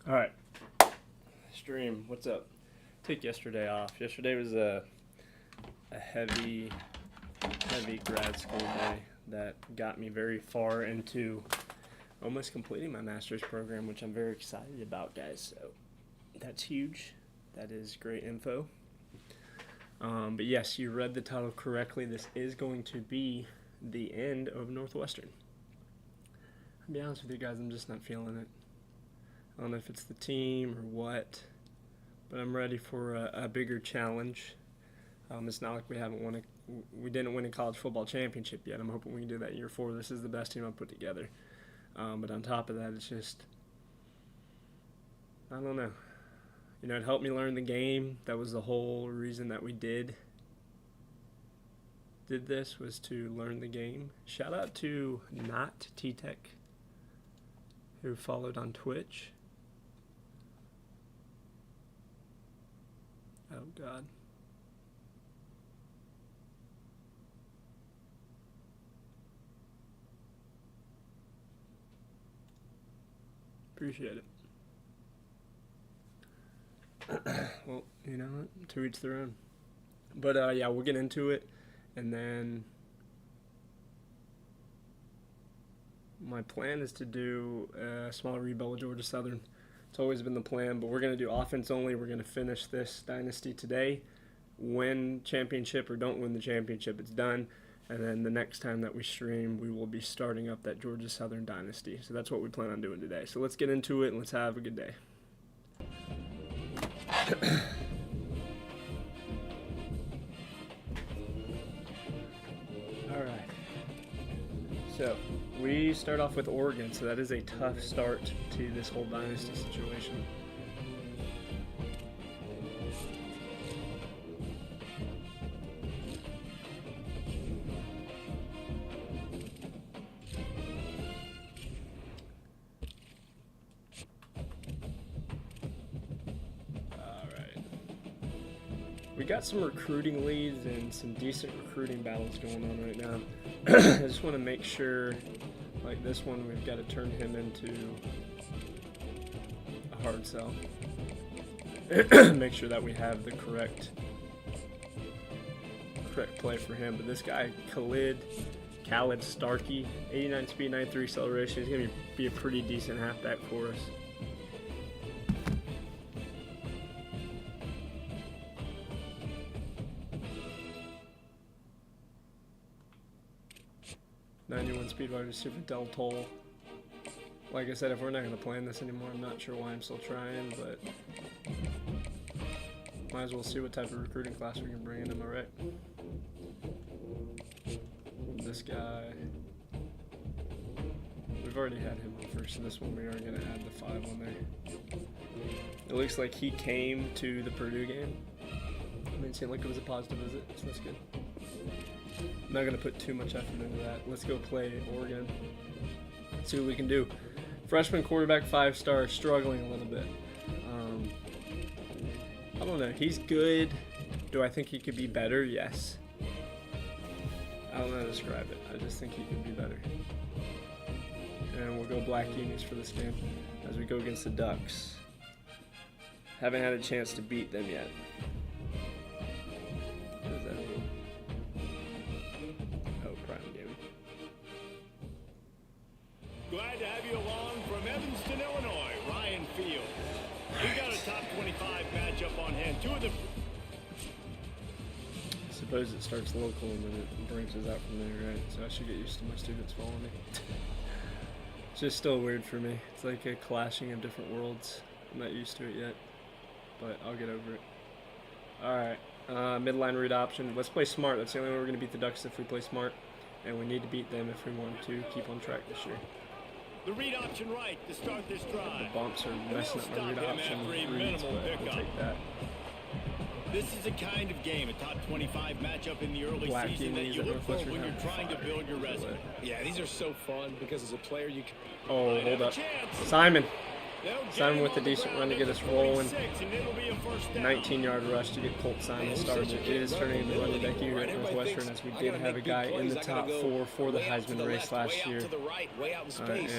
All right, stream. What's up? Took yesterday off. Yesterday was a heavy grad school day that got me very far into almost completing my master's program, which I'm very excited about, guys. So that's huge. That is great info. But yes, you read the title correctly. This is going to be the end of Northwestern. I'll be honest with you guys, I'm just not feeling it. I don't know if it's the team or what, but I'm ready for a bigger challenge. It's not like we didn't win a college football championship yet. I'm hoping we can do that year 4. This is the best team I've put together. But on top of that, it's just, I don't know. You know, it helped me learn the game. That was the whole reason that we did this, was to learn the game. Shout out to Not T-Tech, who followed on Twitch. Oh, God. Appreciate it. Well, you know what? To each their own. But, yeah, we'll get into it. And then my plan is to do a small rebuild with Georgia Southern. It's always been the plan, but we're going to do offense only. We're going to finish this dynasty today. Win championship or don't win the championship, it's done. And then the next time that we stream, we will be starting up that Georgia Southern dynasty. So that's what we plan on doing today. So let's get into it and let's have a good day. All right. So we start off with Oregon, so that is a tough start to this whole dynasty situation. We got some recruiting leads and some decent recruiting battles going on right now. I just want to make sure, like this one, we've got to turn him into a hard sell. Make sure that we have the correct play for him. But this guy, Khalid Starkey, 89 speed, 93 acceleration, he's going to be a pretty decent halfback for us. 91 speed wide receiver Del Toll. Like I said, if we're not going to plan this anymore, I'm not sure why I'm still trying, but might as well see what type of recruiting class we can bring in, am I right? This guy, we've already had him on first, so this one we are going to add the 5 on there. It looks like he came to the Purdue game. I mean, it seemed like it was a positive visit, so that's good. I'm not going to put too much effort into that. Let's go play Oregon. See what we can do. Freshman quarterback, 5-star, struggling a little bit. I don't know. He's good. Do I think he could be better? Yes. I don't know how to describe it. I just think he could be better. And we'll go Black Unis for this game as we go against the Ducks. Haven't had a chance to beat them yet. What does that mean? Oh, Prime Gaming. Glad to have you along from Evanston, Illinois, Ryan Field. We got a top 25 matchup on hand. Two of the... I suppose it starts local and then it branches out from there, right? So I should get used to my students following me. It's just still weird for me. It's like a clashing of different worlds. I'm not used to it yet, but I'll get over it. Alright, midline read option. Let's play smart. That's the only way we're going to beat the Ducks, if we play smart. And we need to beat them if we want to keep on track this year. The read option right to start this drive. The bumps are messing up my read option reads, but we'll take that. This is a kind of game, a top 25 matchup in the early season that you look for when you're trying to build your resume. Yeah, these are so fun because as a player you can... Oh, hold up. Simon with a decent run to get us rolling. 19-yard rush to get Colt Simon started. It is turning into running back here at Northwestern, as we did have a guy in the top 4 for the Heisman race last year.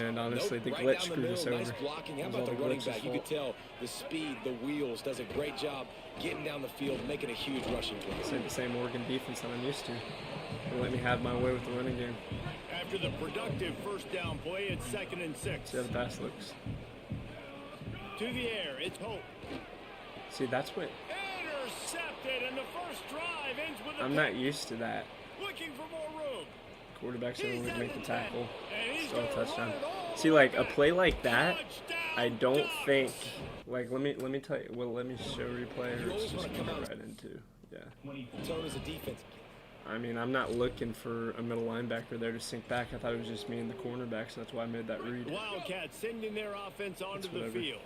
And honestly, the glitch screwed us over. You could tell the speed, the wheels, does a great job getting down the field, making a huge rushing play. The same Oregon defense that I'm used to. They let me have my way with the running game. After the productive first down play, it's 2nd and 6. See how the pass looks. To the air, it's Hope. See, that's what... Intercepted, and the first drive ends with I'm not used to that. Looking for more room. Quarterback's the one who would make the tackle. Still a touchdown. See, like, a play like that, I don't think... Like, let me tell you... Well, let me show replay, or it's just coming right into... Yeah. Tone as a defense. I mean, I'm not looking for a middle linebacker there to sink back. I thought it was just me and the cornerback, so that's why I made that read. Wildcats sending their offense onto the field.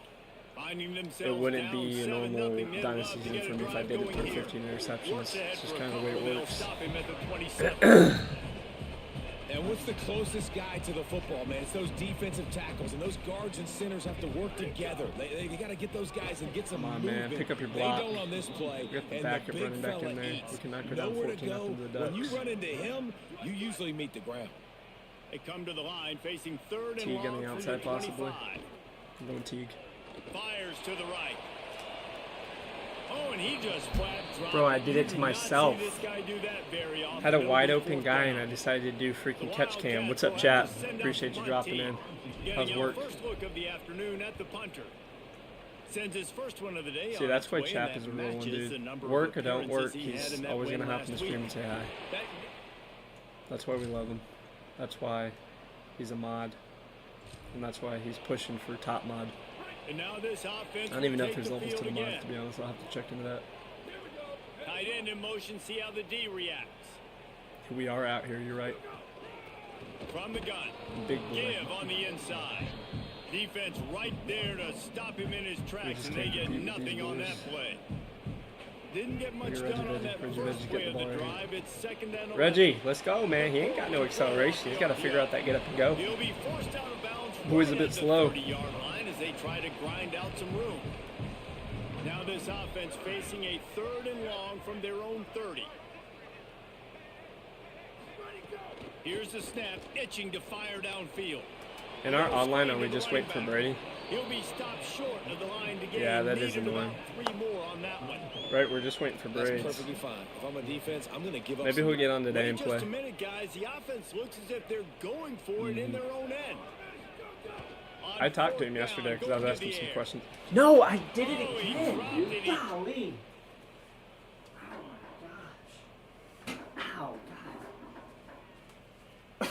It wouldn't be a normal dynasty season for me if I didn't throw 15 interceptions. It's just kind of the way it works. And what's the closest guy to the football, man? It's those defensive tackles, and those guards and centers have to work together. They got to get those guys and get some movement. Come on, man. Pick up your block. They don't on this play. We got the backup running back in there. We cannot go down 14 up into the Ducks. When you run into him, you usually meet the ground. They come to the line facing 3rd and Teague on the long outside, from the possibly. I'm going Teague. Fires to the right. Oh, and he just flat dropped. Bro, I did it to myself. Had a wide No open guy and I decided to do freaking catch cam. What's up, chat? Appreciate you dropping in. How's work? First look of the afternoon at the punter. Sends his first one of the day. See, on that's its why way, Chap and is a that real one, matches the dude. number of Work or don't appearances work, he had he's in that always win gonna hop in the last stream week. and say hi. That- That's why we love him. That's why he's a mod. And that's why he's pushing for top mod. And now this offense I don't even know if will there's take the levels to the field mods, again. to be honest. I'll have to check into that. Tight end in motion, see how the D reacts. We are out here, you're right. From the gun. Big boy. Give on the inside. Defense right there to stop him in his tracks, just and they can't get compete with nothing these on boys. that play. Didn't get much Reggie, done on that Reggie, first Reggie, play get of the the ball right drive. It's second and 11. Reggie, let's go, man. He ain't got no acceleration. He's got to figure out that get up and go. He'll be forced out of bounds Boy's right a bit at the slow. 30-yard line as they try to grind out some room. Now this offense facing a 3rd and long from their own 30. Here's the snap, itching to fire downfield. In our online, are we just waiting for Brady? He'll be stopped short of the line to gain. Yeah, that is Needed annoying. about 3 more on that one. Right, we're just waiting for That's Brady. perfectly fine. If I'm a defense, I'm going to give up. Maybe some- he'll get on today Wait and just play. a minute, guys. The offense looks as if they're going for it in their own end. On I talked to him 4th yesterday down, because I was going asking to the some air. questions. No, I did it Oh, he again, dropped dude. it. Golly. Oh my gosh. Ow, God.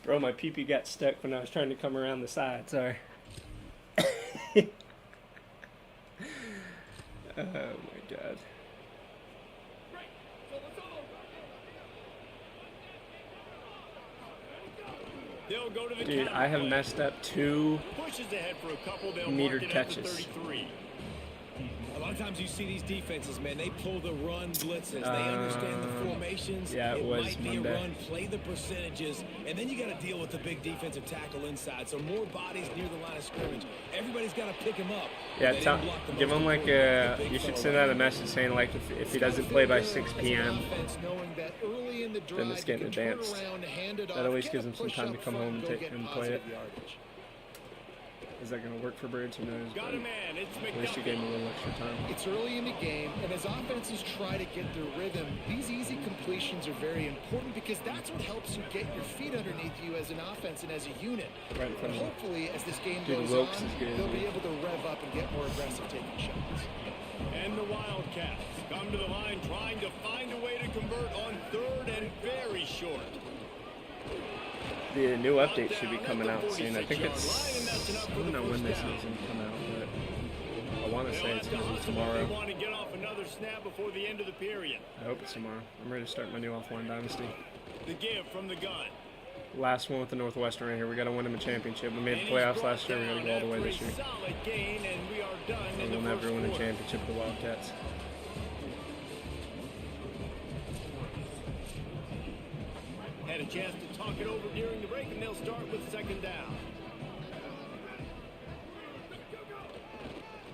Bro, my pee-pee got stuck when I was trying to come around the side. Sorry. Oh my God. They'll go to the Dude, counter I have play. messed up 2 Pushes ahead for a couple. They'll metered mark it at the catches. 33. A lot of times you see these defenses, man, they pull the run blitzes. They understand the formations. yeah, it was might be Monday. a run, play the percentages, and then you got to deal with the big defensive tackle inside. So more bodies near the line of scrimmage. Everybody's got to pick him up. Yeah, They tell, didn't block the give most him like important, the big you should fella send right out a there. message saying like if he doesn't play by 6 p.m. Then it's getting advanced. That at least gives him some time to come home and take and play it. Is that going to work for Birds? Who knows? Got But a man. It's at least you gave him a McDuffie. little extra time. It's early in the game, and as offenses try to get their rhythm, these easy completions are very important because that's what helps you get your feet underneath you as an offense and as a unit. Right in front And of him. hopefully, as this game Dude, goes Wilkes on, is good, they'll be dude. able to rev up and get more aggressive taking shots. And the Wildcats come to the line trying to find a way to convert on 3rd and very short. The new update should be coming out soon. I think it's, I don't know when this is going to come out, but I want to say They'll it's have to going to be hustle if tomorrow. They want to get off another snap before the end of the period. I hope it's tomorrow. I'm ready to start my new offline dynasty. The give from the gun. Last one with the Northwestern right here. We got to win them a championship. We made And the he's playoffs brought last year. We got to down go all the way after this a year. solid gain, and we are done in And the we'll never first win a quarter. championship with the Wildcats. Had a chance to talk it over during the break, and they'll start with 2nd down.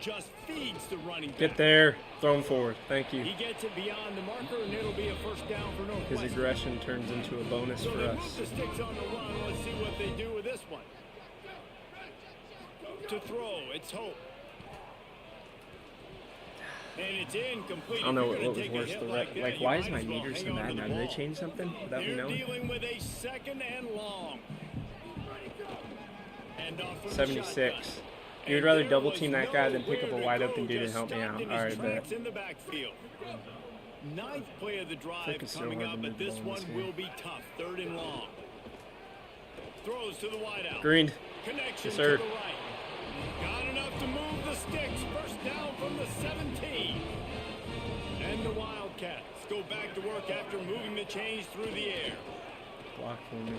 Just feeds the running back. Get there. Throw him forward. Thank you. He gets it beyond the marker, and it'll be a first down for His Northwestern. aggression turns into a bonus So for they us. move the sticks on the run. Let's see what they do with this one. To throw, it's Hope. And it's incomplete. I don't know If what you're was gonna take a worse. hit The like that, like, you why is might my as well meter so hang on bad to now? the Did they ball. change something without me They're knowing? dealing with a 2nd and long. And off from the 76. shotgun. You'd And rather there double was team that guy than pick up a nowhere to wide go, open dude and just help me stopped out. in All his right, bet. tracks in the backfield. 9th play of the drive Freaking so coming hard up, to but move the this ball in one this game. will be tough. 3rd and long. Throws to the wideout. Green. Connection Yes, to sir. the right. Got enough to move the sticks. First down from the 17. And the Wildcats go back to work after moving the chains through the air. Block for me.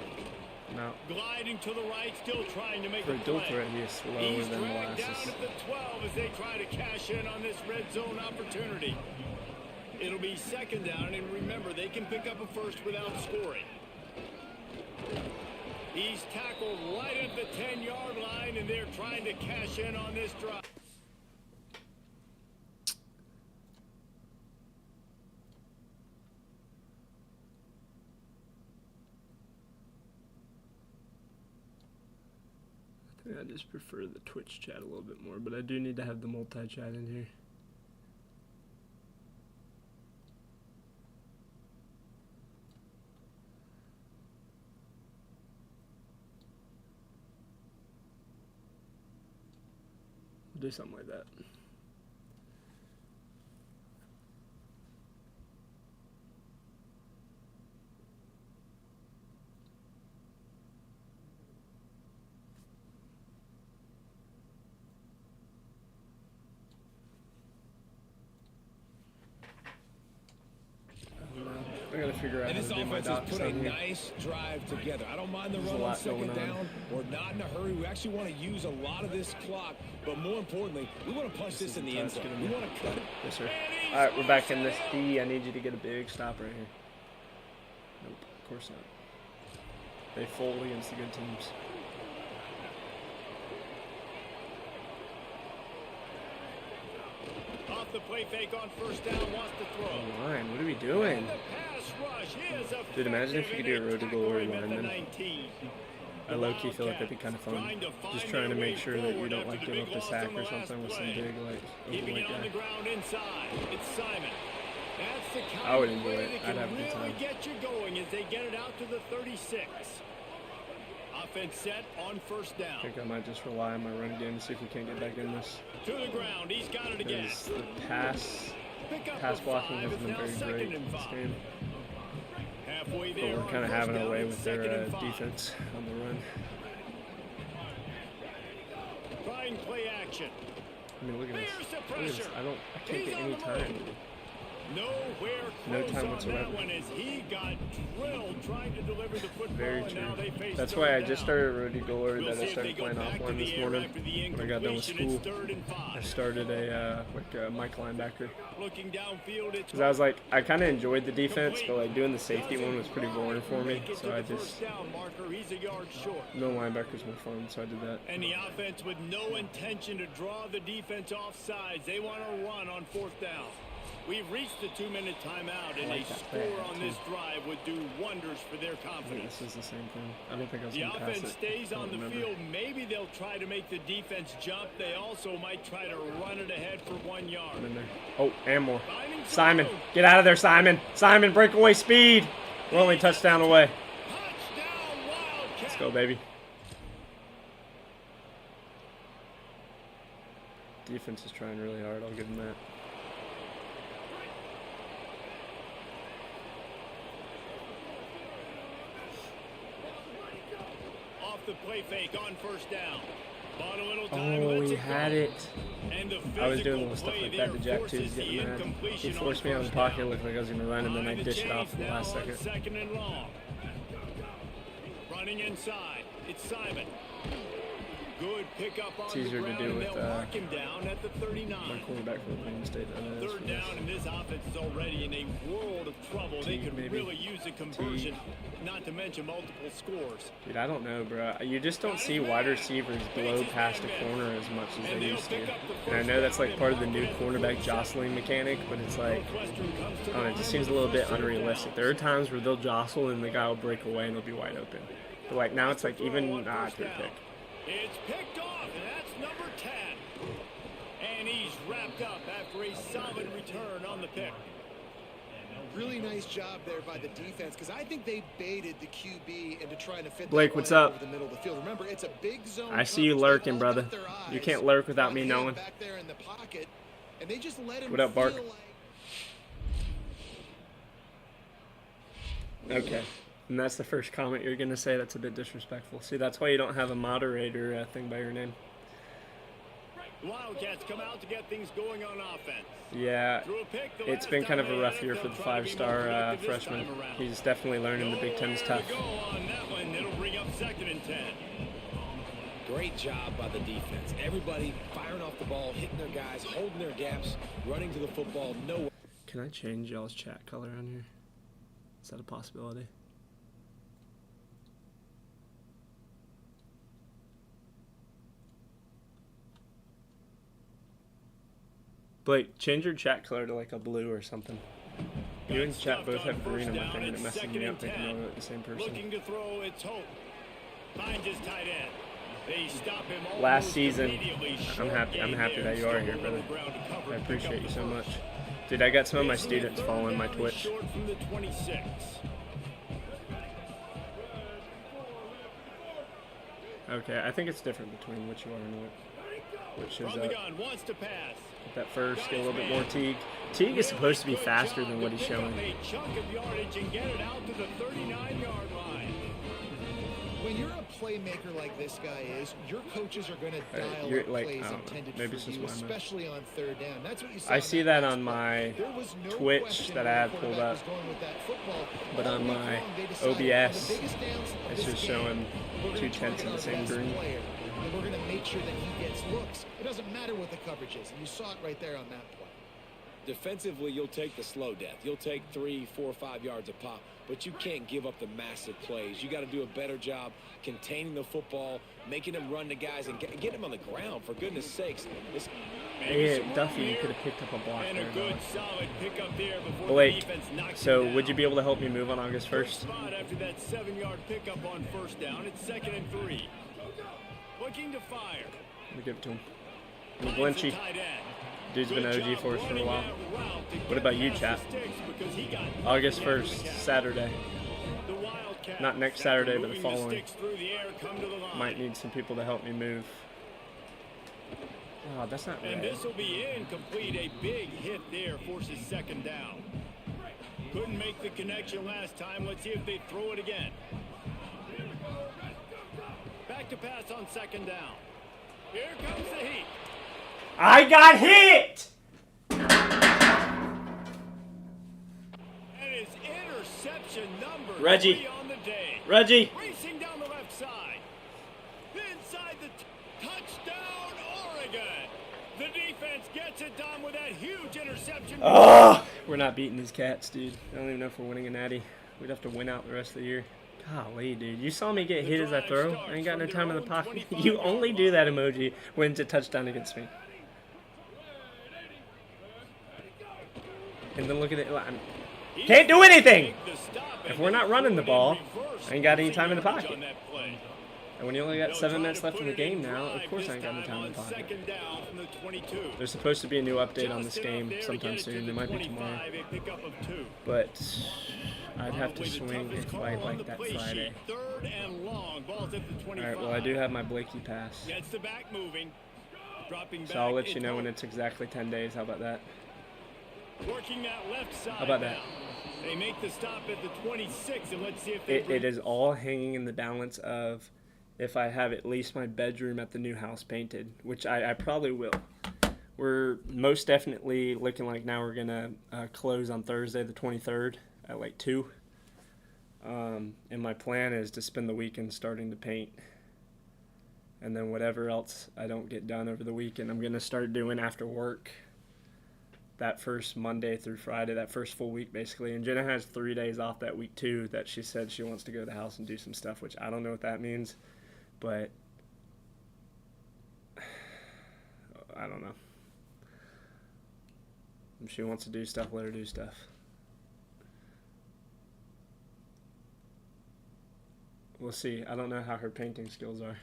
No. Gliding to the right, still trying to make For a a dual play. threat, he is slower He's than dragged down molasses. at the 12 as they try to cash in on this red zone opportunity. It'll be 2nd down, and remember, they can pick up a first without scoring. He's tackled right at the 10-yard line, and they're trying to cash in on this drive. I think I just prefer the Twitch chat a little bit more, but I do need to have the multi-chat in here. We'll do something like that. I gotta figure out And how this to do my offense has dots put a down here. nice drive together. I don't mind the There's a run on lot second going on. down. We're not in a hurry. We actually want to use a lot of this clock, but more importantly, we want to punch this in the end zone. We want to cut it. Yes, sir. All right, we're back in this D. I need you to get a big stop right here. Nope, of course not. They fold against the good teams. Off the play fake on first down, wants to throw. Line, what are we doing? And the pass rush is Dude, imagine if you could do a road to glory line lineman. I low-key feel like that'd be kind of fun. Just trying to make sure that you don't like give up a sack or something with some big like Keeping it overweight on the guy. ground inside. It's Simon. That's the kind I would of enjoy play it. that I'd can have a good really time. get you going as they get it out to the 36. Offense set on first I down. think I might just rely on my run game and see if we can't get back in this. To the ground. He's got it again. Because the pass Pick up pass a blocking 5. hasn't It's been now very second great and this 5. game. Halfway But there we're on kind of first having our down, way it's with second their and 5. defense on the run. Trying play action. I mean, look at this. There's the Look at this. pressure. I can't He's get on any the time. move. Nowhere No close time on whatsoever. that one as he got drilled trying to deliver the football. Very and now they true. face That's third why I down. just started Roadie Glory We'll that see I if they started go playing back to offline the this air morning after the when I got done with incompletion. school. It's third and 5. I started a Mike linebacker. Looking downfield, it's Because I was like, I kind of enjoyed the defense, but like doing the safety one was pretty boring for me. Make it So to I the just, first down marker. He's a yard short. no linebackers more fun, so I did that. And the offense with no intention to draw the defense off sides. They want to run on fourth down. We've reached the 2-minute timeout, and a like that play, score on this too. drive would do wonders for their I think confidence. this is the same thing. I don't think I was The going to pass offense it. stays I on don't the remember. field. Maybe they'll try to make the defense jump. They also might try to run it ahead for 1 yard. I'm in there. Oh, and more. Finding Simon, through. get out of there, Simon. Simon, breakaway speed. We're only touchdown away. Touchdown, Wildcats. Let's go, baby. Defense is trying really hard. I'll give them that. Off the play fake on first down. Bought a little time. Oh, lets he it had go. it. And the I was doing physical little stuff play like there that to Jack too. forces He's getting the mad. He incompletion forced on me on the first pocket, down. looked like I was going to run, and then I Behind the dished it off chains at the last now on second. second and long. Running inside. It's Simon. Good pickup on It's the easier to ground, do and with, they'll mark him down at the 39. My quarterback for Oklahoma State. Third down, and this offense is already in a world of trouble. They could maybe. really use a conversion, not to mention multiple scores. Dude, I don't know, bro. You just don't see wide receivers blow past a corner as much as they used to. And I know that's like part of the new cornerback jostling mechanic, but it's like, Northwestern comes to I don't know, it just seems a little bit unrealistic. There are times where they'll jostle and the guy will break away and it'll be wide open. But like now it's like even, through pick. It's picked off, and that's number 10. And he's wrapped up after a solid return on the pick. Really nice job there by the defense because I think they baited the QB into trying to fit Blake, that what's line up? over the middle of the field. Remember, it's a big zone. I see you coverage. They lurking, all brother. got their You eyes can't lurk without on me him knowing. back there in the pocket, and they just let him What up, Bark? feel like Okay. And that's the first comment you're going to say. That's a bit disrespectful. See, that's why you don't have a moderator thing by your name. The Wildcats come out to get things going on offense. Yeah, Threw a pick the it's last been kind time of a they rough had it. year for They'll the try to be more five-star productive this freshman. time around. He's definitely learning the Big Ten's Nowhere tough. to go on that one. It'll bring up second and 10. Great job by the defense. Everybody firing off the ball, hitting their guys, holding their gaps, running to the football. No. Can I change y'all's chat color on here? Is that a possibility? Blake, change your chat color to like a blue or something. You and chat both have green on my thing, and it messes me up thinking I'm the same person. Looking to throw, it's Hope. Finds his tight end. They stop him Last almost season, immediately. I'm Short happy gain that there. you are Still here, a brother. little ground to cover I and pick appreciate up you the so first. much. Dude, I got some of my Facing a students third following my down, Twitch. he's short from the 26. Okay, I think it's different between what you are and what. which is From the gun, wants to pass. that first, get a little bit more Teague. Teague is supposed to be faster than what he's showing. A chunk of yardage and get it out to the 39-yard line. When you're a playmaker like this guy is, your coaches are going to dial you're up like, plays I don't know. intended Maybe for it's just you, mine, though. especially on third down. That's what you saw I in see that last on play. my There was no Twitch question that I where have the pulled quarterback up, was going with that football. but All on week my long, they decided, on the OBS, biggest downs of it's this just game, showing we're gonna 2 tenths target of the our same best green. player, and we're going to make sure that he gets looks. It doesn't matter what the coverage is, and you saw it right there on that play. Defensively, you'll take the slow death. You'll take 3, 4, 5 yards a pop, but you can't give up the massive plays. You got to do a better job containing the football, making them run to guys, and get them on the ground, for goodness sakes. Yeah, Duffy, you could have picked up a block And there, a good though. solid pickup there before Wait, the defense knocks so him down. would you be able to help me move on August Good 1st? spot after that 7-yard pickup on first down. It's 2nd and 3. Looking to fire. Let me give it to him. I'm Finds the Glynchy. tight end. Dude's been Good OG job for us for a running while. that route to What get about you, past chap? the sticks because he got August nothing after 1st, the catch. Saturday. The Wildcats, Not next after Saturday, but the moving following. sticks through the air, come to the line. Might need some people to help me move. Oh, that's not And red. this will be incomplete. A big hit there forces 2nd down. Couldn't make the connection last time. Let's see if they throw it again. Back to pass on 2nd down. Here comes the heat. I got hit! And his interception number Reggie. 3 on the day. Reggie! Racing down the left side. Inside the touchdown, Oregon. The defense gets it done with that huge interception. Oh! We're not beating these cats, dude. I don't even know if we're winning a natty. We'd have to win out the rest of the year. Golly, dude. You saw me get hit as I throw? I ain't got no time in the pocket. You only do that emoji when it's a touchdown against me. And then look at it. Can't do anything! If we're not running the ball, I ain't got any time in the pocket. And when you only got 7 minutes left in the game now, of course I ain't got any time in the pocket. There's supposed to be a new update on this game sometime soon. It might be tomorrow. But I'd have to swing a flight like that Friday. Alright, well I do have my Blakey pass. So I'll let you know when it's exactly 10 days. How about that? Working that left side. How about that? They make the stop at the 26, and let's see if they It is all hanging in the balance of if I have at least my bedroom at the new house painted, which I probably will. We're most definitely looking like now we're going to close on Thursday the 23rd at like 2. And my plan is to spend the weekend starting to paint. And then whatever else I don't get done over the weekend, I'm going to start doing after work. That first Monday through Friday, that first full week basically. And Jenna has 3 days off that week too that she said she wants to go to the house and do some stuff, which I don't know what that means, but I don't know. If she wants to do stuff, let her do stuff. We'll see. I don't know how her painting skills are.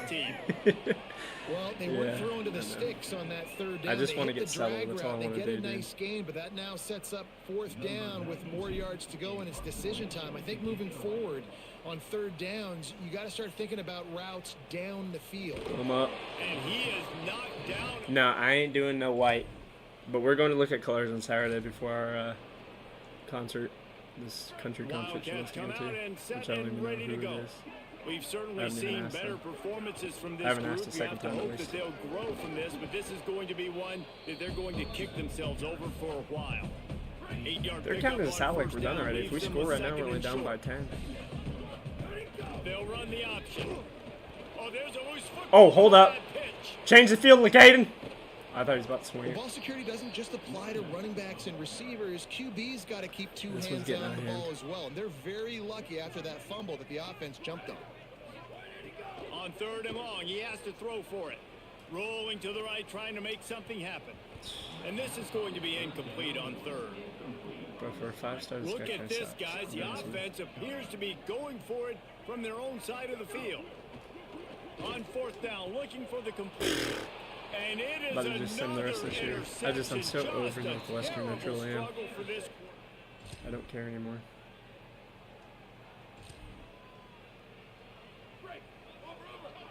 team. Well, they weren't thrown to the sticks on that 3rd down. I just They want to hit get the settled. drag That's all I route. want They to get do, a dude. nice gain, but that now sets up 4th down with more yards to go, and it's decision time. I think moving forward on 3rd downs, you got to start thinking about routes down the field. I'm up. And he is knocked down. No, I ain't doing no white. But we're going to look at colors on Saturday before our concert. This country concert she wants Wildcats to go come out to. and set Which I don't and even know ready to who go. it is. We've certainly haven't even seen asked better them. performances from this I haven't group. asked the You second have to time at hope that least. they'll grow from this, but this is going to be one that they're going to kick themselves over for a while. 8-yard They're pickup counting us on out like first we're done down already. If we leaves them score with right now, we're 2nd only and down by short. 10. They'll run the option. Oh, there's a loose football. Oh, hold up. Bad pitch. Change the field, Caden. I thought he was about to swing Well, it. ball security doesn't just apply to running backs and receivers. QB's got to keep 2 This one's hands getting on out the of hand. ball as well. And they're very lucky after that fumble that the offense jumped on. On 3rd and long, he has to throw for it. Rolling to the right, trying to make something happen. And this is going to be incomplete on 3rd. But for a 5-star, this Look guy at kinda this, sucks. guys. The Honestly. offense appears to be going for it from their own side of the field. On 4th down, looking for the completion. And it is About to just send the rest of this year. I'm so interception. over Just a Northwestern, I truly am. struggle for this. I don't care anymore.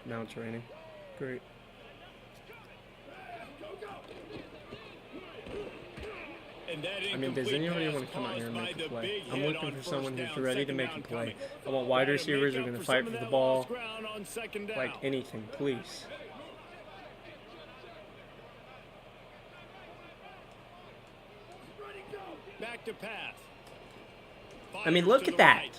Now it's raining. Great. And that I mean, does incomplete anybody pass want to come out here and caused make by a the play? big I'm hit looking on for someone first who's down, ready to second make a down play. coming. I want wide Gotta receivers who are make going up to for fight some for of the that ball. lost ground on second down. Like anything, please. Back to pass. I mean, Fires look to at the that. right.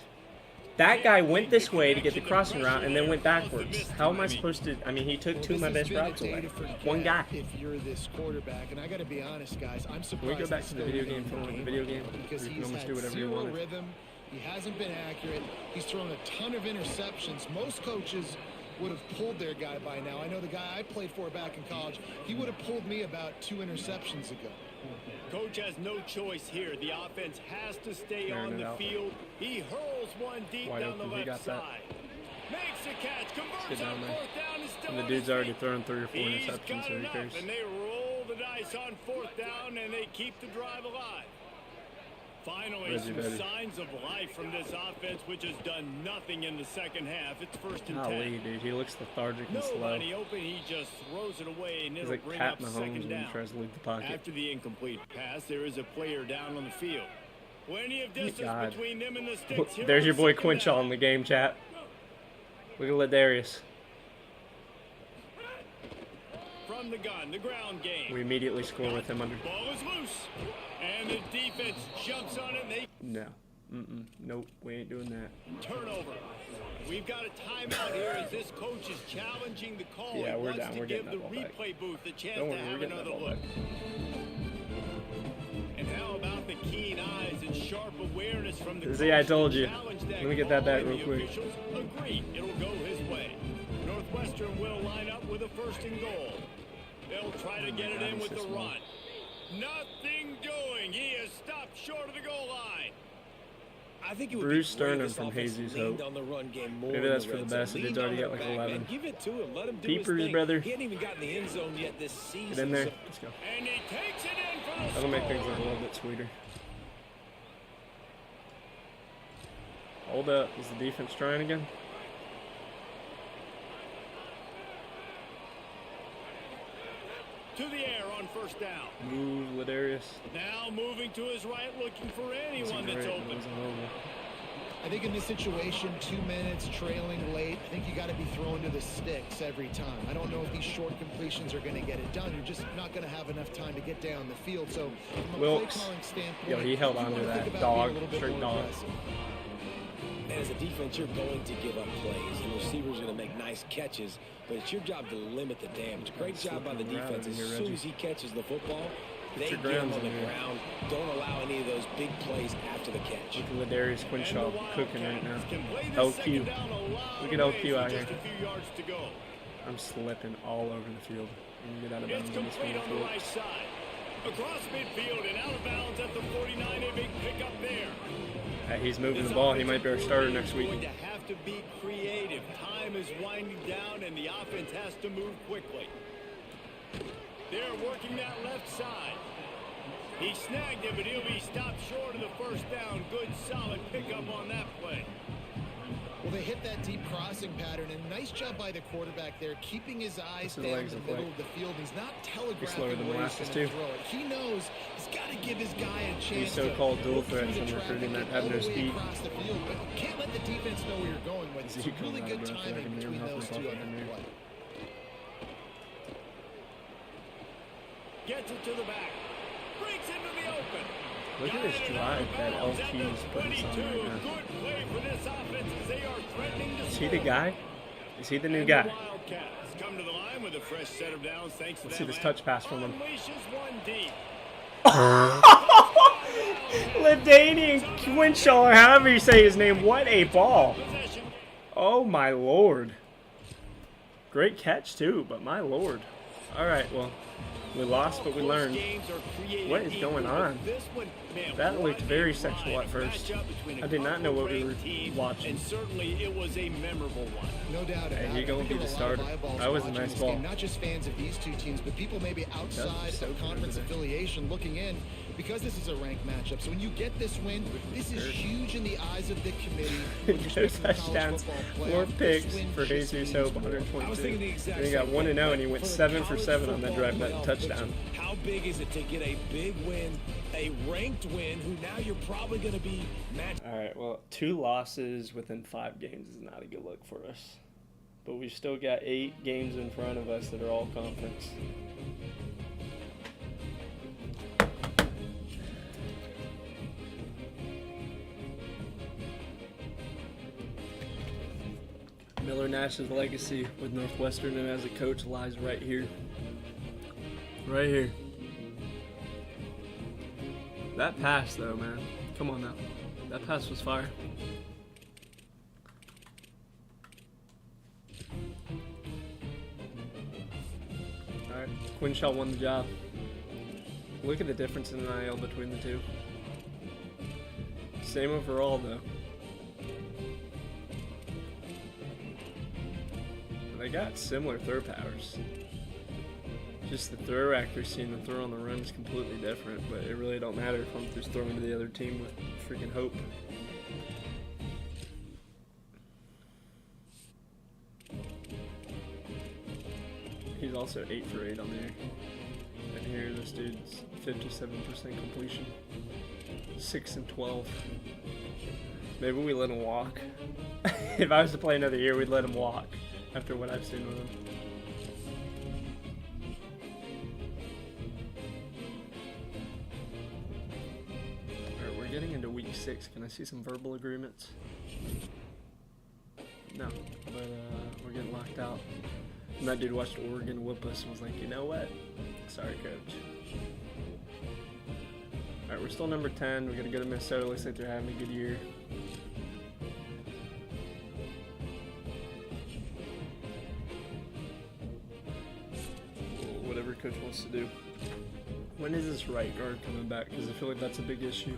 That guy went this way to get the crossing route and then went backwards. How am I supposed to? I mean, he took two of my best routes away. One guy. If you're this quarterback, and I got to be honest, guys, I'm surprised. Can we go back he's to the still video even game in for the game video right game? now, because You can he's almost had do whatever you zero want. rhythm. He hasn't been accurate. He's thrown a ton of interceptions. Most coaches would have pulled their guy by now. I know the guy I played for back in college, he would have pulled me about 2 interceptions ago. Coach has no choice here. The offense has to stay Airing on it the out. field. He hurls one deep Wide down the open. He left got that. side. Makes a catch. Get Converts down on there. fourth down. Is still And the on dude's his already feet. thrown 3 or 4 He's interceptions, got so who enough, cares? and they roll the dice on fourth down, and they keep the drive alive. Finally, Reggie some Betty. signs of life from this offense, which has done nothing in the second half. It's first and Golly, 10. dude, he looks lethargic and slow. Nobody open. He just throws it away, and He's it'll like bring Pat up Mahomes second when he down. tries to leave the pocket. After the incomplete pass, there is a player down on the field. Plenty of distance God. between them and the sticks. Here There's on your boy second Quinchall down. in the game chat. Look at Ladarius. From the gun, the ground game. We immediately score with him under. Ball is loose, and the defense jumps on it, and they No. Nope, we ain't doing that. turnover. We've got a timeout here as this coach is challenging the call. Yeah, He we're wants down. to We're give getting the that ball back. replay booth the chance Don't to worry, we're have getting that another ball look. back. And how about the keen eyes and sharp awareness from the See, I coach to told you. challenge Let me get that call, back and real the quick. officials agree it'll go his way. Northwestern will line up with a first and goal. They'll try to get it in with the run. Nothing doing. He is stopped short of the goal line. I think it would Bruce be great if Sternum this from offense Jesus leaned Hope. on the run game more Maybe in that's the for the red best. zone. He did Lean already on get their like back, 11. man. Give it to him. Let him do Peepers, his thing. brother. He hadn't even gotten the end zone yet this season. Get in there. so- Let's go. And he takes it in for the That'll make things score. look a little bit sweeter. Hold up. Is the defense trying again? To the air on first down. Move, Ladarius. Now moving to his right, looking for Wasn't anyone that's great, but it open. wasn't horrible. I think in this situation, 2 minutes, trailing late, I think you got to be throwing to the sticks every time. I don't know if these short completions are going to get it done. You're just not going to have enough time to get down the field. So from a Wilkes. play calling standpoint, Yo, he held you on to wanna that think about dog, being a little bit straight more dog. aggressive. And as a defense, you're going to give up plays. The receivers are going to make nice catches, but it's your job to limit the damage. Great job by the Slipping around defense. in As here, soon Reggie. as he catches the football, they your get him grounds on the in here. ground. Don't allow any of those big plays after the catch. Look at Ladarius And Quinchall the cooking right now. Wildcats can play this LQ. second down a long Look at ways LQ with out just here. a few yards to go. I'm slipping all over the field. I'm gonna get out of It's bounds on this complete one. on the right side. Across midfield and out of bounds at the 49. A big pickup there. Hey, he's moving This the ball. He might offensive be our starter coordinator next is week. going to have to be creative. Time is winding down, and the offense has to move quickly. They're working that left side. He snagged it, but he'll be stopped short of the first down. Good, solid pickup on that play. Well, they hit that deep crossing pattern, and nice job by the quarterback there, keeping his eyes What's his down legs the look middle like? of the field. He's not slower telegraphing than where he's molasses, going to too. throw it. He knows he's got to give his guy a chance. These so-called to dual look through threats the in traffic recruiting that and have all no the way speed. across the field, but can't let the defense know where you're going with. It's Zeke really comes good out of breath, so I timing can hear between him those huffing two and on puffing that in play. Gets it to the back. Breaks into the open. Look at this drive that LQ's putting us on right now. Good play for this offense as they are threatening to Is he the score. guy? Is he the new And guy? The Wildcats come to the line with a fresh set of downs thanks to Let's see that this man. touch pass from him. Unleashes one deep. Ladanian Quinchall, or however you say his name. What a ball. Possession. Oh my lord. Great catch too, but my lord. Alright, well, we lost, but we learned. What is going on? That looked very sexual at first. I did not know what we were watching. And certainly it was a memorable one. No doubt about Hey, it. he gonna I think be there the were a lot of starter. eyeballs That was a watching nice this ball. game, not just fans of these two teams, but people maybe outside so of conference good today. affiliation looking in, because this is a ranked matchup. So when you get this win, this is huge in the eyes of the committee. with Two respect to the college touchdowns, football 4 playoff. picks This win for just Jesus means Hope, more. 122. I was thinking the exact And he got same 1-0, thing, and he but went for the 7 for college 7 on that football drive, that playoff touchdown. picture, how big is it to get a big win, a ranked win, who now you're probably going to be matched? All right, well, 2 losses within 5 games is not a good look for us. But we've still got 8 games in front of us that are all conference. Miller Nash's legacy with Northwestern and as a coach lies right here. Right here. That pass, though, man. Come on now. That pass was fire. Alright, Quinshaw won the job. Look at the difference in NIL between the two. Same overall, though. They got similar throw powers. Just the throw accuracy and the throw on the run is completely different, but it really don't matter if I'm just throwing to the other team with freaking hope. He's also 8 for 8 on the air. And here this dude's 57% completion. 6 and 12. Maybe we let him walk. If I was to play another year, we'd let him walk after what I've seen with him. Alright, we're getting into week 6. Can I see some verbal agreements? No, but we're getting locked out. And that dude watched Oregon whoop us and was like, you know what? Sorry, coach. Alright, we're still number 10. We're going to go to Minnesota. Looks like they're having a good year. Whatever coach wants to do. When is this right guard coming back? Because I feel like that's a big issue.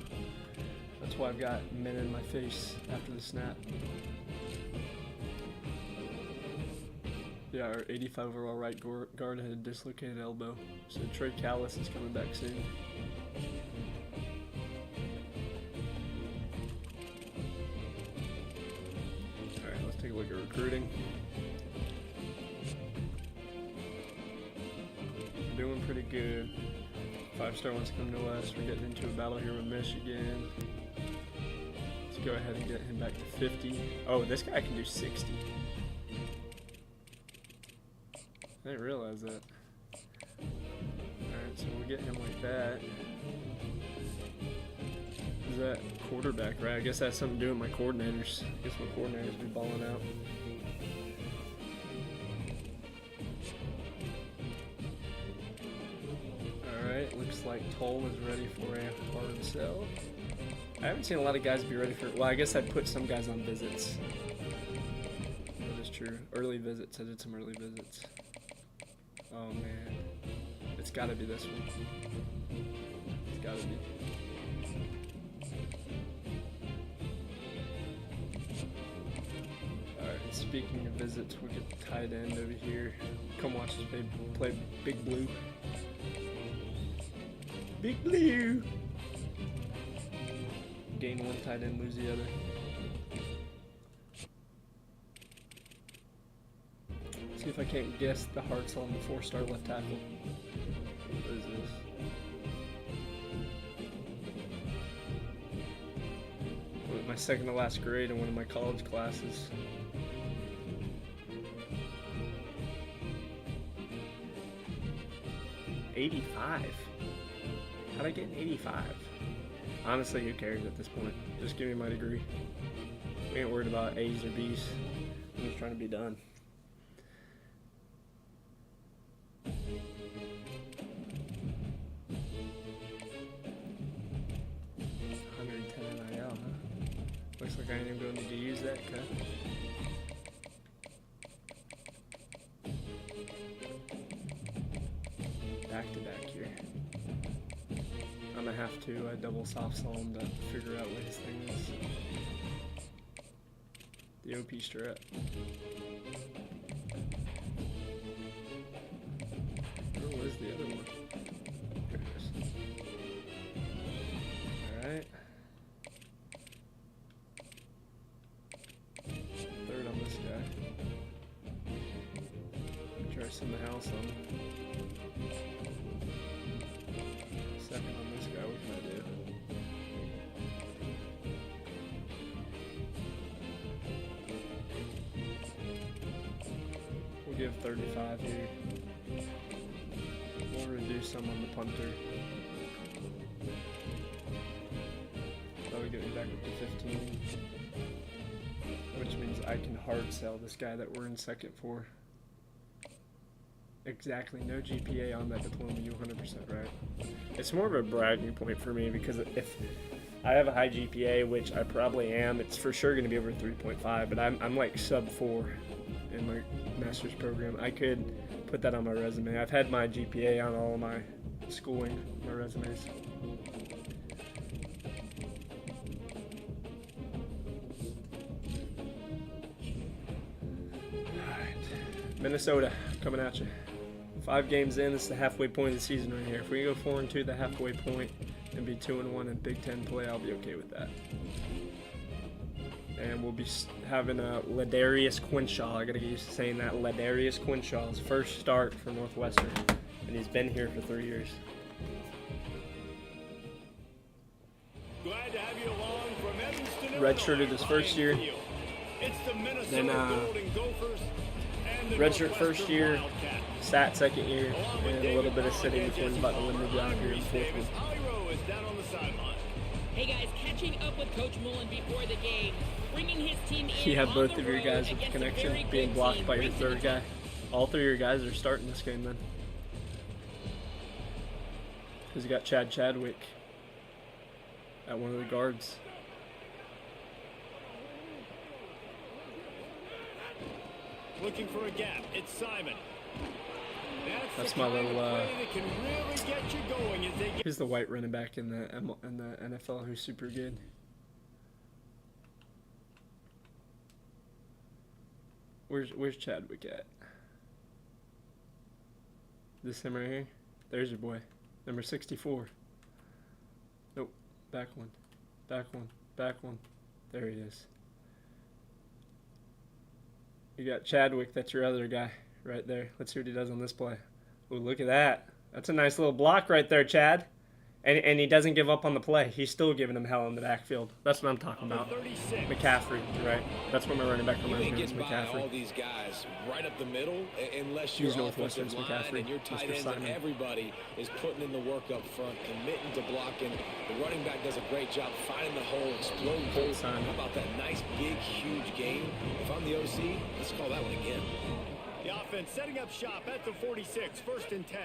That's why I've got men in my face after the snap. Yeah, our 85 overall right guard had a dislocated elbow. So Trey Callis is coming back soon. Alright, let's take a look at recruiting. We're doing pretty good. 5-star wants to come to us. We're getting into a battle here with Michigan. Let's go ahead and get him back to 50. Oh, this guy can do 60. I didn't realize that. Alright, so we'll get him like that. Is that quarterback, right? I guess that's something to do with my coordinators. I guess my coordinators be balling out. Alright, looks like Toll is ready for a hard sell. I haven't seen a lot of guys be ready for it. Well, I guess I'd put some guys on visits. That is true. Early visits. I did some early visits. Oh man, it's gotta be this one. It's gotta be. Alright, speaking of visits, we'll get the tight end over here. Come watch us play Big Blue. Big Blue! Gain one tight end, lose the other. See if I can't guess the hearts on the 4-star left tackle. What is this? My second to last grade in one of my college classes. $85. How'd I get an 85? Honestly, who cares at this point? Just give me my degree. We ain't worried about A's or B's. I'm just trying to be done. 110 NIL, huh? Looks like I ain't even going to need to use that cut. Back to back here. I'm gonna have to double soft sell him to figure out what his thing is. The OP strap. Where was the other one? Here it is. Alright. Third on this guy. Try to send the house on him. give 35 here. We'll reduce some on the punter. That would get me back up to 15. Which means I can hard sell this guy that we're in second for. Exactly, no GPA on that diploma, you 100% right. It's more of a bragging point for me because if I have a high GPA, which I probably am, it's for sure going to be over 3.5, but I'm like sub 4 in my master's program. I could put that on my resume. I've had my GPA on all of my schooling, my resumes. Minnesota coming at you. 5 games in, this is the halfway point of the season right here. If we go 4-2, the halfway point, and be 2-1 in Big Ten play, I'll be okay with that. And we'll be having a Ladarius Quinshaw. I gotta get used to saying that. Ladarius Quinshaw's first start for Northwestern, and he's been here for 3 years. Glad to have you along from Evanston, Redshirted his first year. It's the Minnesota Then Golden Gophers and the redshirt Northwestern first year, Wildcats. sat second year, and a little bit of sitting before he's about to win the job here in the fourth one. Iro is down on the sideline. Hey guys, catching up with Coach Mullen before the game, bringing his team in. You have on both the of your road guys with against a connection very being good blocked team, by your racing third the guy. All 3 of your guys are starting this game then. Because you got Chad Chadwick at one of the guards. Looking for a gap. It's Simon. That's the my kind of little, play that can really get you going as they get. Who's the white running back in the NFL who's super good? Where's Chadwick at? This him right here? There's your boy. Number 64. Nope. Back one. Back one. Back one. There he is. You got Chadwick, that's your other guy right there. Let's see what he does on this play. Ooh, look at that. That's a nice little block right there, Chad. And he doesn't give up on the play. He's still giving him hell in the backfield. That's what I'm talking about. 36. McCaffrey, right? That's what my running back You reminds ain't me of, is getting by all McCaffrey. these guys right up the middle unless He's your Northwestern's offensive line McCaffrey, and your tight Mr. ends and Simon. everybody is putting in the work up front, committing to blocking. The running back does a great job finding the hole, exploding holes. How Simon. about that nice, big, huge game? If I'm the OC, let's call that one again. The offense setting up shop at the 46. 1st and 10.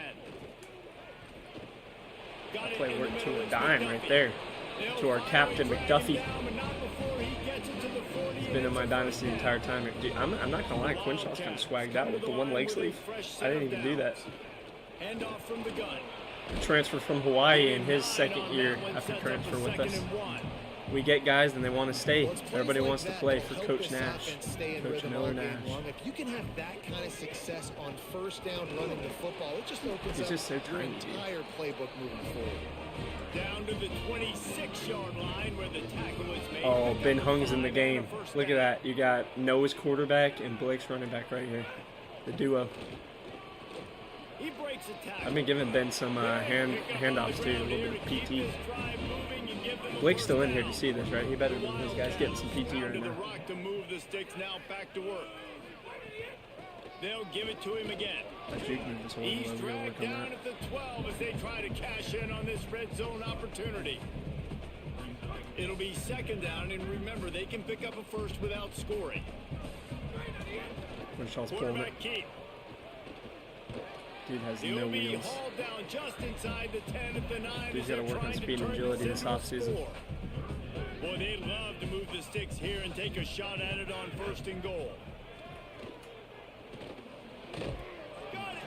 Got it Play in the work middle. to a It's dime McDuffie. right there. They'll To our finally captain, drag him McDuffie. down, but not before he gets it to the 40. He's been in my dynasty the entire time. Dude, I'm not going to lie, Quinshaw's kind of swagged out with the one leg sleeve. I didn't even do that. Hand off from the gun. Transfer from Hawaii in his second year after transfer with us. We get guys and they want to stay. Well, it's plays Everybody like wants to that play that for help Coach this Nash. offense stay in Coach rhythm Miller all game Nash. long. If you can have that kind of success on 1st down running the football, it just opens He's up just so your tiny, dude. entire playbook moving forward. Down to the 26-yard line where the tackle is made. Oh, Pick Ben up Hung's in the 5 game. for a first Look at down. that. You got Noah's quarterback and Blake's running back right here. The duo. He breaks a tackle. I've been giving Ben some handoffs too, a little bit of PT. Blake's still in here to see this, right? He better than those guys getting some PT right now. Rock to move the sticks now back to work. They'll give it to him again. That juke move this whole He's we're gonna work dragged on down that. at the 12 as they try to cash in on this red zone opportunity. It'll be 2nd down, and remember, they can pick up a first without scoring. Quinshaw's pulling it. Quarterback keep. Dude has He'll no be wheels. hauled down just inside the 10 at the 9. Dude's as gotta they're work on trying to speed and turn agility this into a offseason. score. Boy, they'd love to move the sticks here and take a shot at it on 1st and goal. Got it.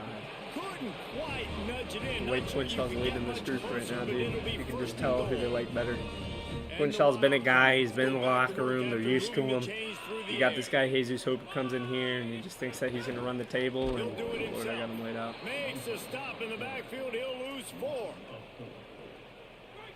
Couldn't quite nudge it in. The way Not sure you Quinshaw's can leading get this much group right closer, now, but dude. it'll be You can 1st just and tell who goal. they like better. And Quinshaw's been a the guy, he's been in the Wildcats locker go back room, to they're work used to after moving him. the chains through the You got air. this guy, Jesus Hope, comes in here and he just thinks that he's going to run the table, and He'll do it Lord, I himself. got him laid out. Makes a stop in the backfield. He'll lose 4.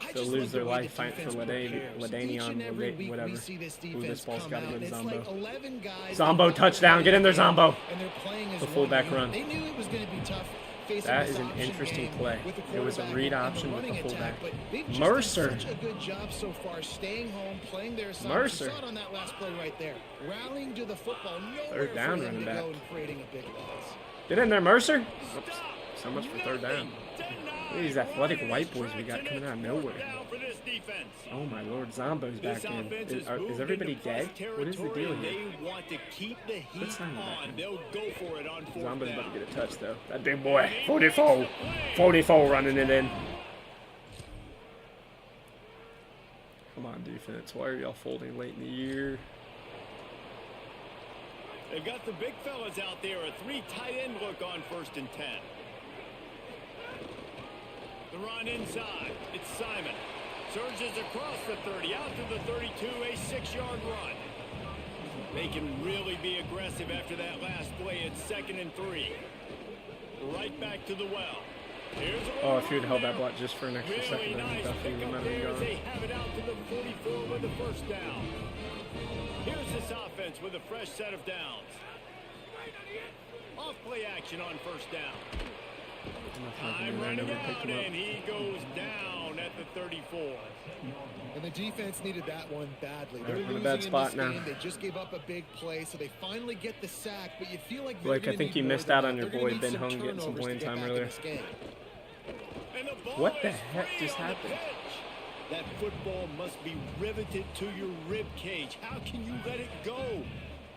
I They'll just lose like their the way life the fighting for defense prepares. Ladanian, Each and every week whatever. we see this Ooh, this defense ball's come gotta out, go to and it's Zombo. like 11 guys. Zombo touchdown. Get in there, Zombo. And they're playing as The one fullback unit. run. They knew it was going to be tough facing That this is an option interesting game play. with the It was a quarterback read and the option with the running fullback. attack, but they've just Mercer. done such a good job so far staying home, playing their assignments. Mercer. You saw it on that last play right there. Rallying to the football, nowhere Third down for him running to back. go and creating a big loss. Get in there, Mercer. Oops. So much for third down. These athletic white boys we got coming out of nowhere. Oh my lord, Zombo's back in. Is everybody dead? What is the deal here? They want to keep the heat Put Simon back on. in. They'll go for it on fourth Zombo's down. about to get a touch though. That big boy, 44. 44 running it in. Come on, defense. Why are y'all folding late in the year? They've got the big fellas out there. A 3 tight end look on 1st and 10. The run inside. It's Simon. Surges across the 30, out to the 32, a 6-yard run. They can really be aggressive after that last play. It's 2nd and 3. Right back to the well. Oh, if you'd held that block just for an extra Really second, then nice definitely pickup might have there as been they gone. have it out to the 44 with the 1st down. Here's this offense with a fresh set of downs. Off play action on 1st down. Time running out, and he goes down at the 34. And the defense needed that one badly. They're They're in a losing bad in spot this now. game. They just gave up a big play, so they finally get the sack, but you feel like they're Blake, I gonna think need you more missed than out that. on your They're boy gonna need Ben some Hung getting some turnovers to playing get time back in earlier. this game. And the ball What the is heck free just on the happened? pitch. That football must be riveted to your rib cage. How can you let it go?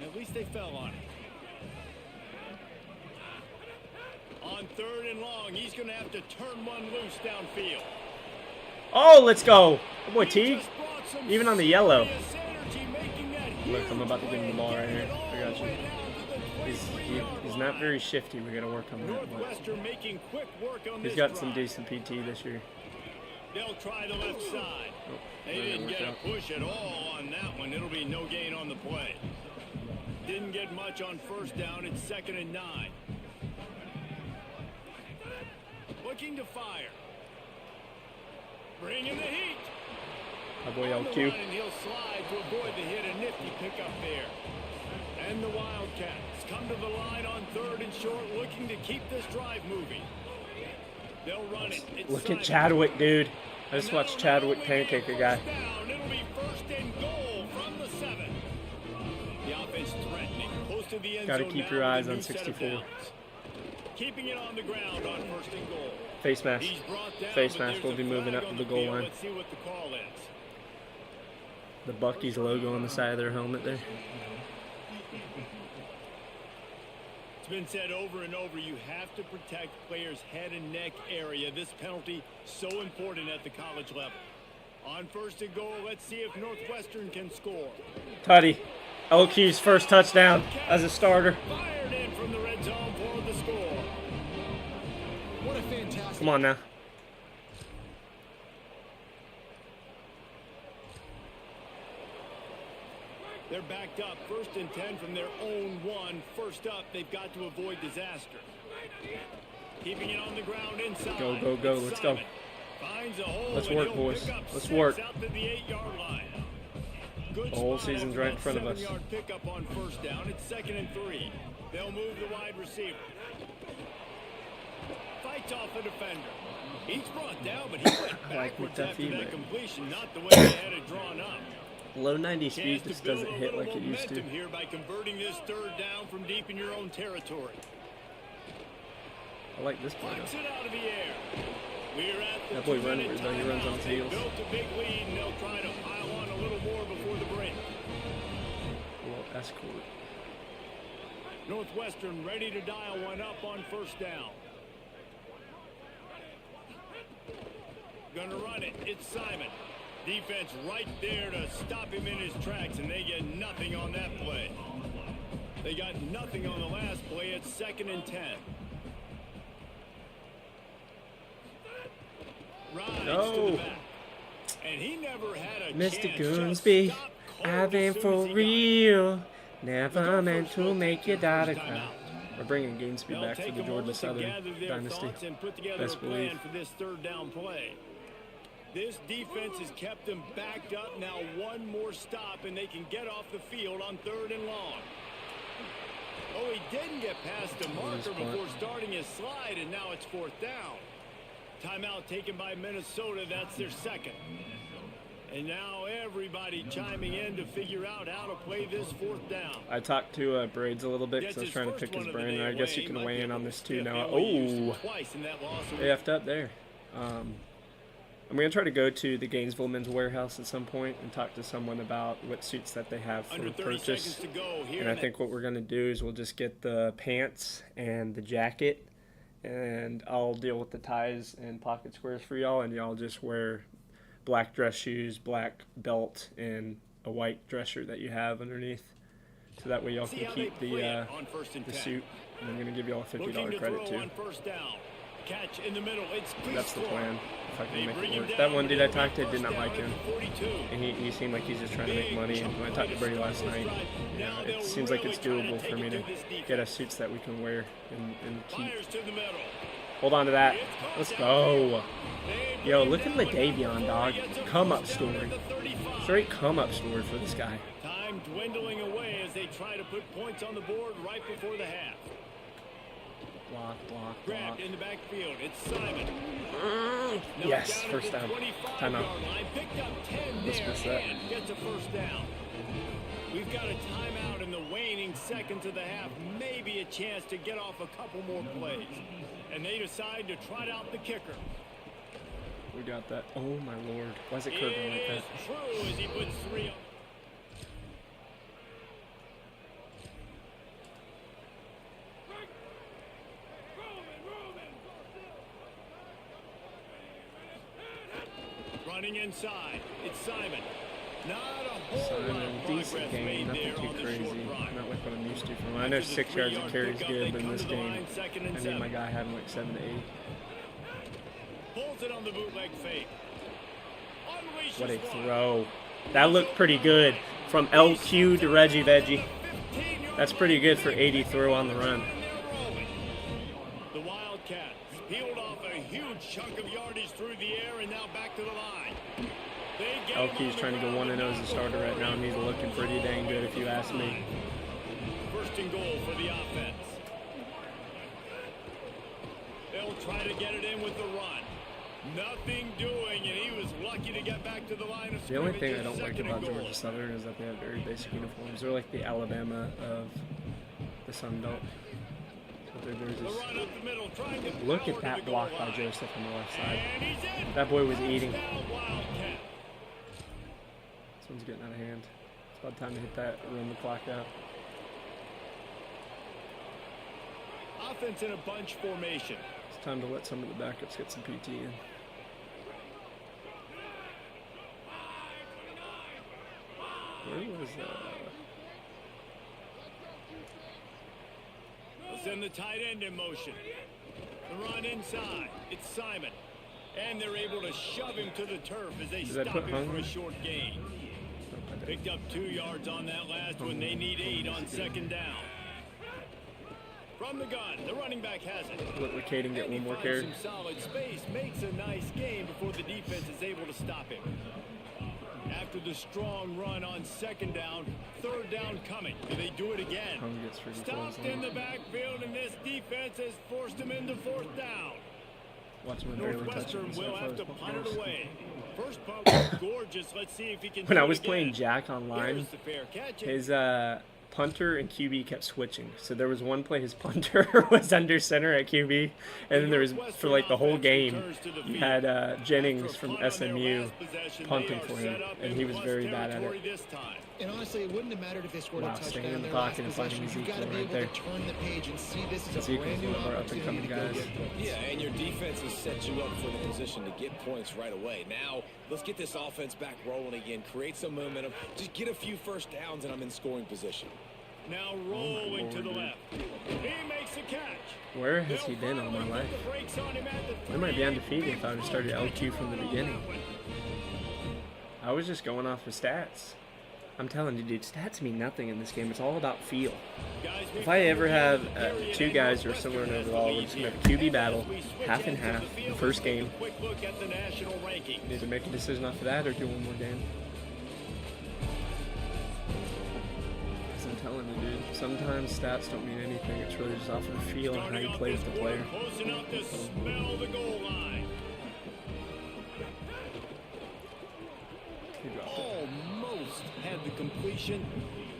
At least they fell on it. On 3rd and long, he's going to have to turn one loose downfield. Oh, let's go. Good boy, He Teague. just brought some Even on the yellow. serious energy, making that Look, I'm huge about to give him the ball play, right here. getting it I all got the way you. down to the He's 23-yard not line. very shifty. We got to work on that. But Northwestern making quick work on he's this got some drive. decent PT this year. They'll try the left side. Oh, They that didn't worked get a out. push at all on that one. It'll be no gain on the play. Didn't get much on 1st down. It's 2nd and 9. Looking to fire. Bringing the heat. My boy On the LQ. run, and he'll slide to avoid the hit. A nifty pickup there. And the Wildcats come to the line on 3rd and short, looking to keep this drive moving. They'll run it. It's Look Simon. at Chadwick, dude. I just watched Chadwick pancake a guy. It'll be 1st and goal from the 7. The offense threatening, close to the end Gotta zone keep now your with a eyes new on set of 64. downs. Keeping it on the ground on 1st and goal. Face mask. He's brought down, Face but mask there's will a be moving flag up on to the the goal field. line. Let's see what the call is. The Buc-ee's logo on the side of their helmet there. It's been said over and over, you have to protect players' head and neck area. This penalty so important at the college level. On 1st and goal, let's see if Northwestern can score. Tutty. LQ's first touchdown as a starter. Fired in from the red zone for the score. What a fantastic Come on now. They're backed up, 1st and 10 from their own 1. First up, they've got to avoid disaster. Keeping it on the ground inside. Go, go, go. Let's go. Finds a hole, Let's and work, he'll boys. pick up Let's 6 work. out to the 8-yard line. Good The whole spot season's off right in that front of us. 7-yard pickup on 1st down. It's 2nd and 3. They'll move the wide receiver. Fights off the defender. He's brought down, but he went like backwards McDuffie, after that but- completion. Not the way they had it drawn up. Low 90 speed Chance just to build doesn't a hit little like it used to. momentum here by converting this 3rd down from deep in your own territory. I like this play Puts though. it out of the air. We're at the That boy 2-minute runs weird, though. He runs on timeout. his They heels. built a big lead, and they'll try to pile on a little more before the break. Well, that's cool. Northwestern ready to dial one up on 1st down. Gonna run it. It's Simon. Defense right there to stop him in his tracks, and they get nothing on that play. They got nothing on the last play. It's 2nd and 10. Rides to No. the back. And he never had a Mr. chance. Goonsby, Just stopped cold I've been as soon for as he got it. real. Never With meant first, to we'll make take your the daughter first cry. timeout. We're bringing Gainesby They'll back for take the a Georgia moment to Southern gather their dynasty. thoughts and put together Best a plan believe. for this 3rd down play. This defense has kept them backed up. Now one more stop, and they can get off the field on 3rd and long. Oh, he didn't get past the marker punt. before starting his slide, and now it's 4th down. Timeout taken by Minnesota. That's their second. And now everybody chiming in to figure out how to play this 4th down. I talked to Braids a little bit because I was trying to pick his brain, and I guess you can weigh in on this too now. Oh, they effed up there. I'm going to try to go to the Gainesville Men's Warehouse at some point and talk to someone about what suits that they have for purchase. And I think what we're going to do is we'll just get the pants and the jacket, and I'll deal with the ties and pocket squares for y'all, and y'all just wear black dress shoes, black belt, and a white dress shirt that you have underneath. So that way y'all can keep the suit. And I'm going to give y'all a $50 credit too. Catch in the middle. That's the plan, if I can make it work. That one dude I talked to did not like him. And he seemed like he's just trying to make money. And when I talked to Brady last night, it seems like it's doable for me to get us suits that we can wear and keep. Hold on to that. Let's go. Yo, look at LaDavion, dog. Come up story. Straight come up story for this guy. Time dwindling away as they try to put points on the board right before the half. Block. Grabbed in the backfield. It's Simon. Yes, first down. Timeout. Picked up 10 Let's miss that. and gets a first down. We've got a timeout in the waning seconds of the half. Maybe a chance to get off a couple more plays. And they decide to trot out the kicker. We got that. Oh my lord. Why is it curving like that? It is true as he puts 3 on. Running inside, it's Simon. Not a whole lot of progress Decent game, made nothing there too on the crazy. short run. Not like what I'm used to from him. I know 6 yards of carry is good, but in this game, I need my guy having like 7 to 8. Pulls it on the bootleg fake. What a throw. That looked pretty good. From LQ to Reggie Veggie. That's pretty good for 80 throw on the run. The Wildcats peeled off a huge chunk of yardage through the air and now back to the line. LQ's trying to go 1-0 as a starter right now, and he's looking pretty dang good if you ask me. First and goal for the offense. They'll try to get it in with the run. Nothing doing, and he was lucky to get back to the line of scrimmage. The only thing I don't like about Georgia Southern is that they have very basic uniforms. They're like the Alabama of the Sun Belt. Look at that block by Joseph on the left side. That boy was eating. This one's getting out of hand. It's about time to hit that, run the clock out. Offense in a bunch formation. It's time to let some of the backups get some PT in. Where was They'll send the tight end in motion. The run inside. It's Simon. And they're able to shove him to the turf as they stop him for a short gain. Picked up 2 yards on that last one. They need 8 on second down. From the gun, the running back has it. Let Caden get one more carry. Some solid space, makes a nice gain before the defense is able to stop him. After the strong run on second down, third down coming. Do they do it again? Stopped in the backfield, and this defense has forced him into 4th down. Northwestern will have to punt it away. First punt was gorgeous. Let's see if he can. When I was playing Jack online, his punter and QB kept switching. So there was one play his punter was under center at QB, and then there was, for like the whole game, you had Jennings from SMU punting for him, and he was very bad at it. And honestly, it wouldn't have mattered if they scored a touchdown staying in the their last pocket and finding possession. You've got Ezekiel to be right able there. to turn the page and see this as a Ezekiel's brand new one of our opportunity to up-and-coming go guys. get points. Yeah, and your defense has set you up for the position to get points right away. Now, let's get this offense back rolling again, create some momentum, just get a few first downs, and I'm in scoring position. Now rolling to the left. He makes a catch. Where has he been all my life? I might be undefeated if I would have started LQ from the beginning. I was just going off the stats. I'm telling you, dude, stats mean nothing in this game. It's all about feel. If I ever have 2 guys who are similar in overall, we're just going to have a QB battle, half and half, the first game. Need to make a decision off of that or do one more game. telling you, dude. Sometimes stats don't mean anything. It's really just off of the feel and how you play with the player. Close enough to smell the goal line. He dropped it. Almost had the completion,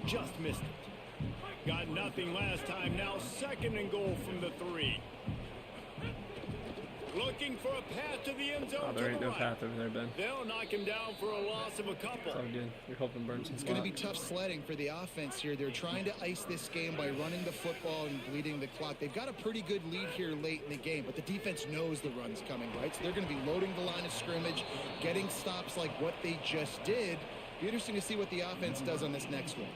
just missed it. Got nothing last time, now 2nd and goal from the 3. Looking for a path to the end zone. Oh, there ain't no path over there, Ben. They'll knock him down for a loss of a couple. It's all good. You're hoping Burns. It's going to be tough sledding for the offense here. They're trying to ice this game by running the football and bleeding the clock. They've got a pretty good lead here late in the game, but the defense knows the run's coming, right? So they're going to be loading the line of scrimmage, getting stops like what they just did. Be interesting to see what the offense does on this next one.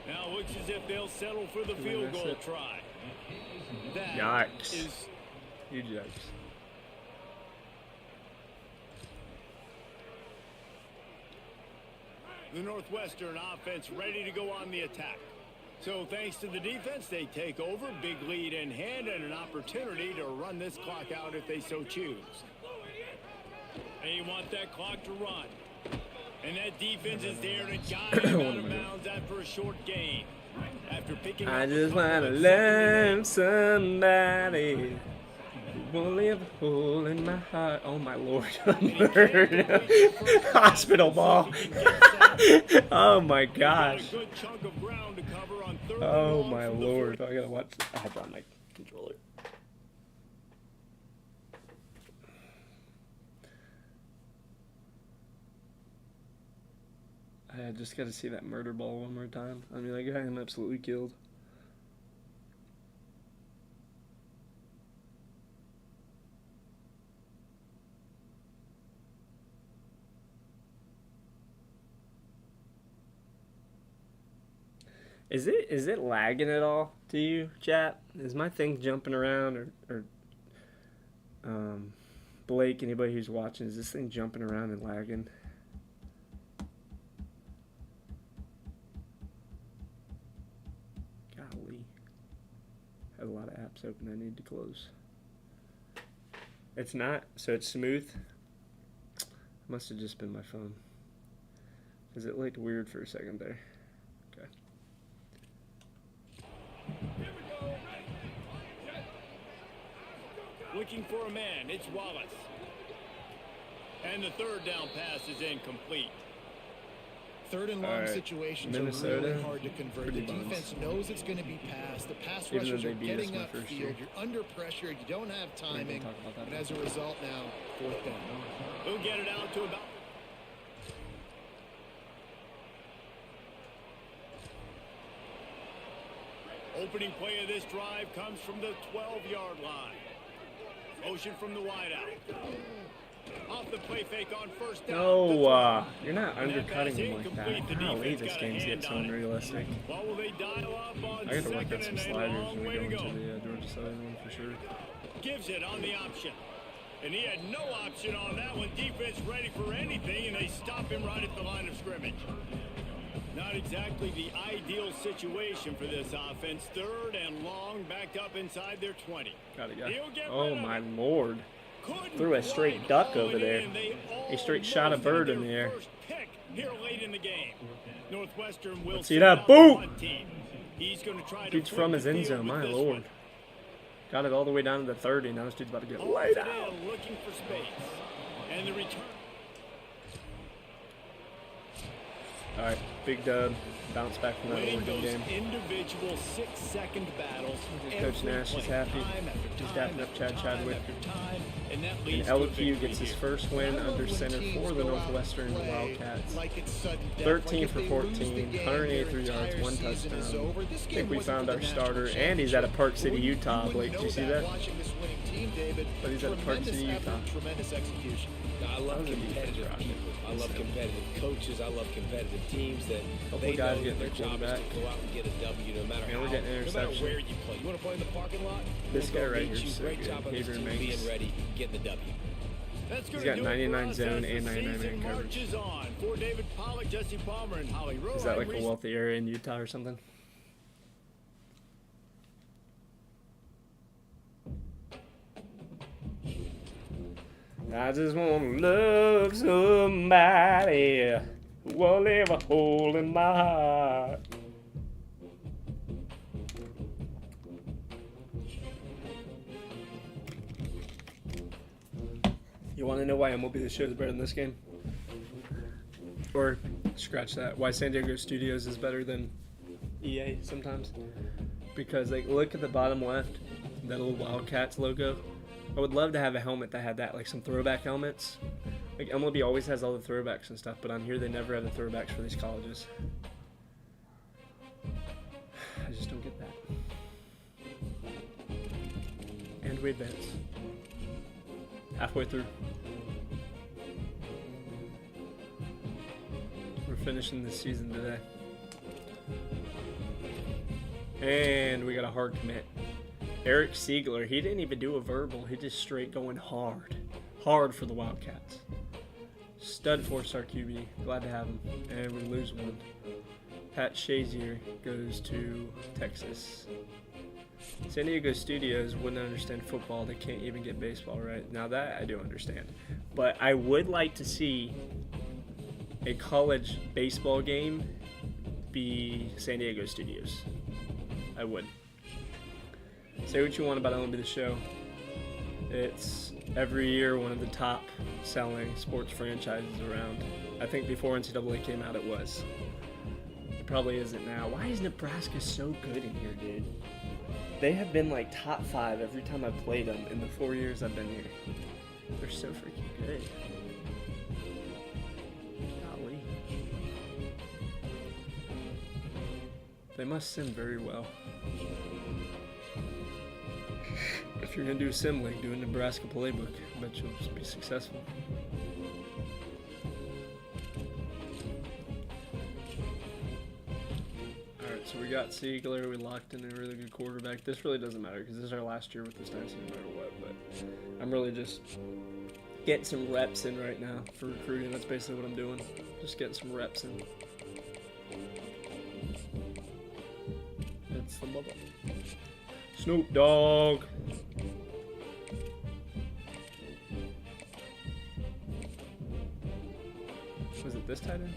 Now looks as if they'll settle for the field goal try. That Yikes. is Huge yikes. the Northwestern offense ready to go on the attack. So thanks to the defense, they take over, big lead in hand, and an opportunity to run this clock out if they so choose. They want that clock to run. And that defense is there to guide him out of bounds after a short gain. After picking I up just a want to couple of love somebody who will leave a hole in my heart. Oh my lord. Hospital ball. Oh my gosh. a good chunk of ground to cover on 3rd and Oh long my from the lord. I gotta watch. I have to on my controller. I just gotta see that murder ball one more time. I mean, that guy him absolutely killed. Is it lagging at all to you, chat? Is my thing jumping around or Blake, anybody who's watching, is this thing jumping around and lagging? Golly. Have a lot of apps open I need to close. It's not, so it's smooth. Must have just been my phone. Because it looked weird for a second there. Okay. Looking for a man, it's Wallace. And the 3rd down pass is incomplete. 3rd and long All right. situations Minnesota, are really hard to convert. The pretty bums. defense knows it's going to be passed. The pass Even though rushers they are beat us getting my first year. upfield. You're under pressure. You don't have timing. talk about that And as a result now, 4th down. We'll get it out to about. Opening play of this drive comes from the 12-yard line. Motion from the wideout. Off the play fake on 1st down. No, you're not undercutting him like that. Golly, this game's getting so unrealistic. What will they dial up on I gotta work 2nd on some and a sliders long when we way go to into go? the Georgia Southern one for sure. Gives it on the option. And he had no option on that one. Defense ready for anything, and they stop him right at the line of scrimmage. Not exactly the ideal situation for this offense. 3rd and long, backed up inside their 20. Got it, got it. He'll get Oh rid of my it. lord. Couldn't Threw a straight quite duck haul over it there. in. They He straight shot a almost bird had in the their air. first pick here late in the game. Northwestern will Let's see send that. out the Boom! punt team. He's going to try to Dude's flip from the his end field zone, with my this lord. one. Got it all the way down to the 30. Now this dude's about to get Holds laid it out. in, looking for space. And the return. All right, big dub. Bounce back from that Winning Oregon those game. individual 6-second battles. Coach every Nash is play, happy. time after He's time dapping up after Chad time Chadwick. after time, and that And leads to a LQ victory gets his here. first win I love under when center teams for the go out Northwestern and play Wildcats. like it's sudden death. 13 Like if for they lose the 14, game, 183 their yards, entire 1 season is touchdown. over. This I game think we wasn't found for our the national starter, and he's out of Park City, championship. Utah. You Blake, wouldn't did you see know that? Watching this winning team, David. But he's out of Park Tremendous City, effort, Utah. tremendous execution. I love That was a defense competitive rocket. people. I love competitive coaches. I love competitive teams that Couple they guys know getting that their their job is quarterback. to go out and get a W no matter And we're how, getting no matter interception. where you play. You want to play in the parking lot? This We'll guy go right beat here you. is so Great good. job on this Haver team Manx. being ready, getting the W. That's He's gonna got do it 99 for us zone as the and 99 season man coverage. marches on. For David Pollock, Jesse Palmer, and Holly Rowe. Is that I'm like a Reese. wealthy area in Utah or something? I just want to love somebody who won't leave a hole in my heart. You want to know why MLB The Show is better than this game? Or, scratch that, why San Diego Studios is better than EA sometimes? Because, like, look at the bottom left, that little Wildcats logo. I would love to have a helmet that had that, like some throwback helmets. Like, MLB always has all the throwbacks and stuff, but on here they never have the throwbacks for these colleges. I just don't get that. And we advance. Halfway through. We're finishing this season today. And we got a hard commit. Eric Siegler, he didn't even do a verbal. He just straight going hard. Hard for the Wildcats. Stud 4-star QB. Glad to have him. And we lose one. Pat Shazier goes to Texas. San Diego Studios wouldn't understand football. They can't even get baseball right. Now that I do understand. But I would like to see a college baseball game be San Diego Studios. I would. Say what you want about MLB The Show. It's every year one of the top selling sports franchises around. I think before NCAA came out it was. It probably isn't now. Why is Nebraska so good in here, dude? They have been like top 5 every time I've played them in the 4 years I've been here. They're so freaking good. Golly. They must sim very well. If you're going to do a sim league, do a Nebraska playbook. I bet you'll just be successful. Alright, so we got Siegler. We locked in a really good quarterback. This really doesn't matter because this is our last year with this dynasty no matter what. But I'm really just getting some reps in right now for recruiting. That's basically what I'm doing. Just getting some reps in. It's the bubble. Snoop Dogg. Was it this tight end?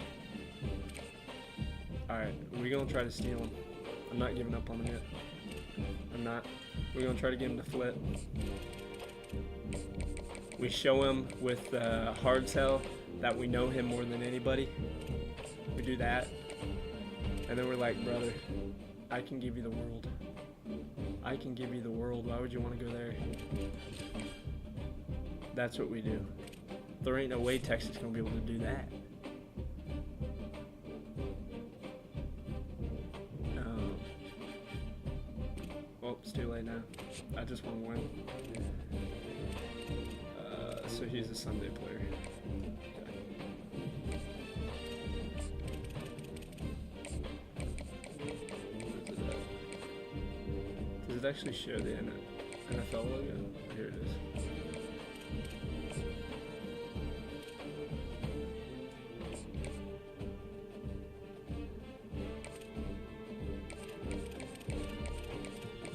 Alright, we're going to try to steal him. I'm not giving up on him yet. I'm not. We're going to try to get him to flip. We show him with hard sell that we know him more than anybody. We do that. And then we're like, brother, I can give you the world. I can give you the world. Why would you want to go there? That's what we do. There ain't no way Texas is going to be able to do that. Well, it's too late now. I just want to win. So he's a Sunday player. Does it actually show the NFL logo? Here it is.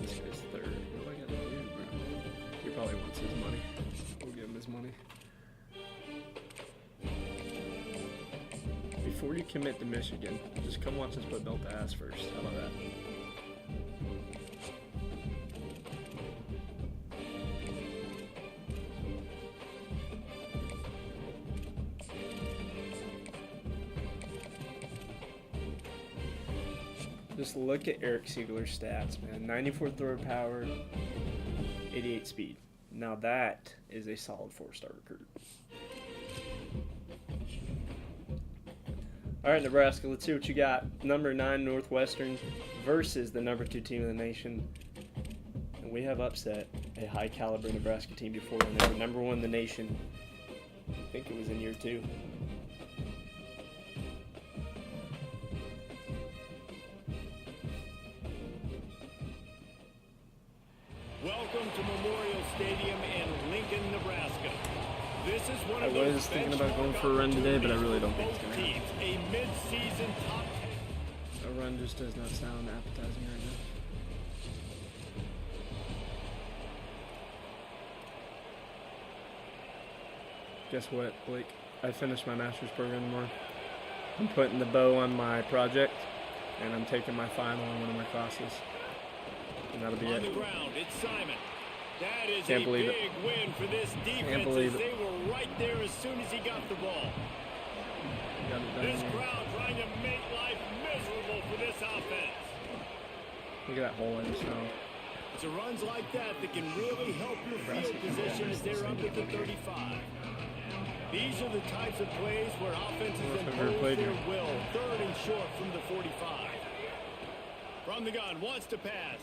This guy's third. What do I gotta do, bro? He probably wants his money. We'll give him his money. Before you commit to Michigan, just come watch us put belt to ass first. How about that? Just look at Eric Siegler's stats, man. 94 throw power, 88 speed. Now that is a solid 4-star recruit. All right, Nebraska, let's see what you got. Number 9 Northwestern versus the number 2 team in the nation. And we have upset a high-caliber Nebraska team before, and they were number 1 in the nation. I think it was in year 2. Welcome to Memorial Stadium in Lincoln, Nebraska. This is one of I was thinking about going for a run today, but I really don't think it's both going to teams, happen. a mid-season top 10. A run just does not sound appetizing right now. Guess what, Blake? I finished my master's program tomorrow. I'm putting the bow on my project, and I'm taking my final on one of my classes. And that'll be On it. the ground, it's Simon. That is Can't a believe it. big win for this defense Can't believe as it. they were right there as soon as he got the ball. Got it done This here. crowd trying to make life miserable for this offense. Look at that hole in his mouth. It's a runs like that that can really help your field position as they're up at the 35. These are the types of plays where offenses I've never impose played their here. will. 3rd and short from the 45. From the gun, wants to pass.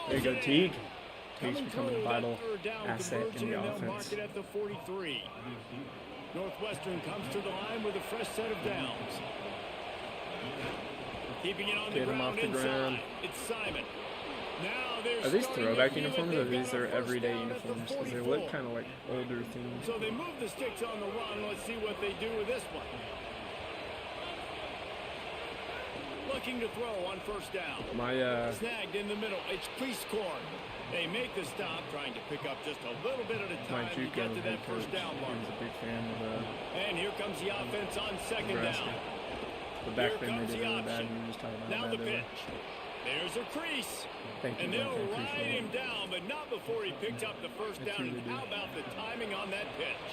There you go, Hauls it Teague. in. Teague's Coming becoming a through, vital that 3rd down asset in conversion, the and they'll offense. mark it at the 43. Northwestern comes to the line with a fresh set of downs. Keeping it on Get the him ground off the inside. ground. It's Simon. Now they're Are these starting throwback to feel it. uniforms or They've are these got a their first everyday down at the uniforms? Because they 44. look kind of like older themed. So they move the sticks on the run. Let's see what they do with this one. Looking to throw on 1st down. My Snagged in the middle. It's crease corn. They make the stop, trying to pick up just a little bit at a my time to JUCO get to head that coach, first down mark. he was a big fan of And here comes the offense on 2nd Nebraska. down. But back Here then comes they did the really bad. option. And we were just talking about Now how the bad they were. pitch. There's a crease. Thank you, And Blake. they'll I ride appreciate him it. down, but not before he picks up the first I down. truly And do. how about the timing on that pitch?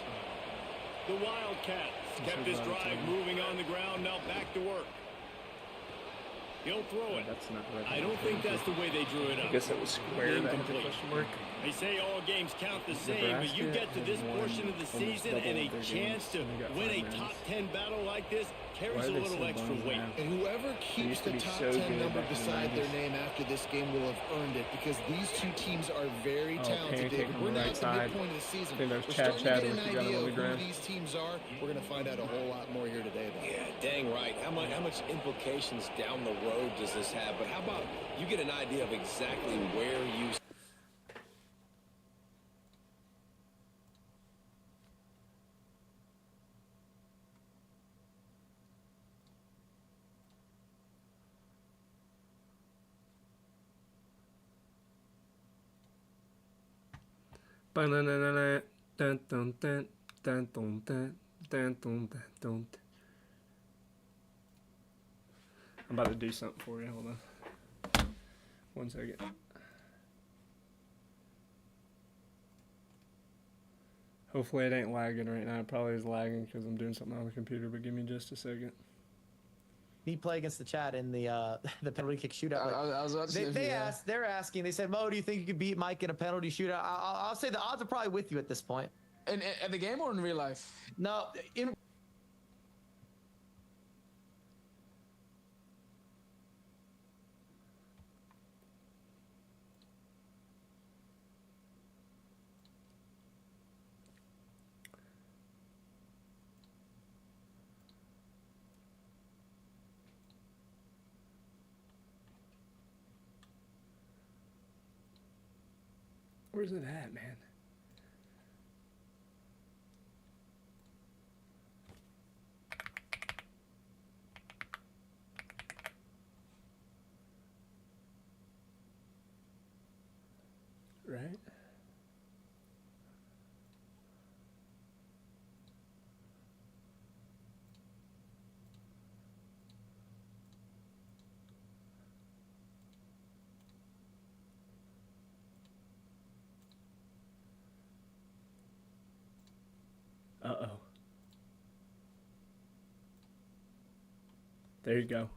The Wildcats I'm kept so this glad it's drive on. moving on the ground. Now back to work. He'll throw it. That's not right. I don't think that's the way they drew it I up. guess it was square. That had the Incomplete. question mark. They say all games count the same, but you Nebraska get to this has won portion of the almost season double and a of their chance games, to and they got win a 5 top wins. 10 battle like this Why carries are a they little so extra bums weight. now? And whoever keeps used to the be top so 10 good number back in the beside their 90s. name after this game will have earned it, because these two teams are very Oh, talented. pancake on We're the now right at the side. midpoint of the season. I think that was We're Chad starting to get Chadwick an who got him idea on the of who ground. these teams are. We're going to find out a whole lot more here today, though. Yeah, dang right. How much implications down the road does this have? But how about you get an idea of exactly where you... Ba-na-na-na-na, dun, dun, dun, dun, dun, dun, dun, dun, dun, dun. I'm about to do something for you. Hold on. 1 second. Hopefully it ain't lagging right now. It probably is lagging because I'm doing something on the computer, but give me just a second. He play against the Chad in the the penalty kick shootout. I was about to say, They're asking. They said, Mo, do you think you could beat Mike in a penalty shootout? I'll say the odds are probably with you at this point. at the game or in real life? No, in Where's it at, man? Right? Uh-oh. There you go.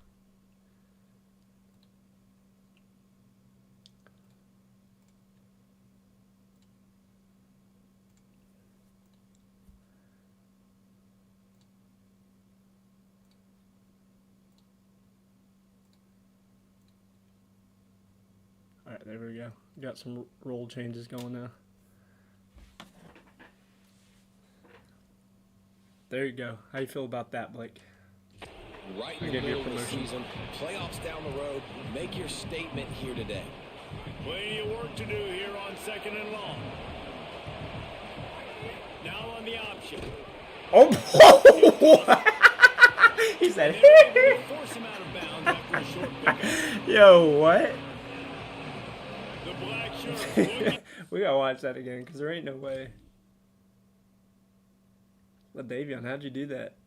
All right, there we go. Got some roll changes going now. There you go. How you feel about that, Blake? Right in I the gave you a middle of the promotion. season, playoffs down the road, make your statement here today. Plenty of work to do here on 2nd and long. Now on the option. Oh! He said, Force him out of bounds after a short pickup. yo, what? The black shirts looking We gotta watch that again, because there ain't no way. LaDavion, how'd you do that?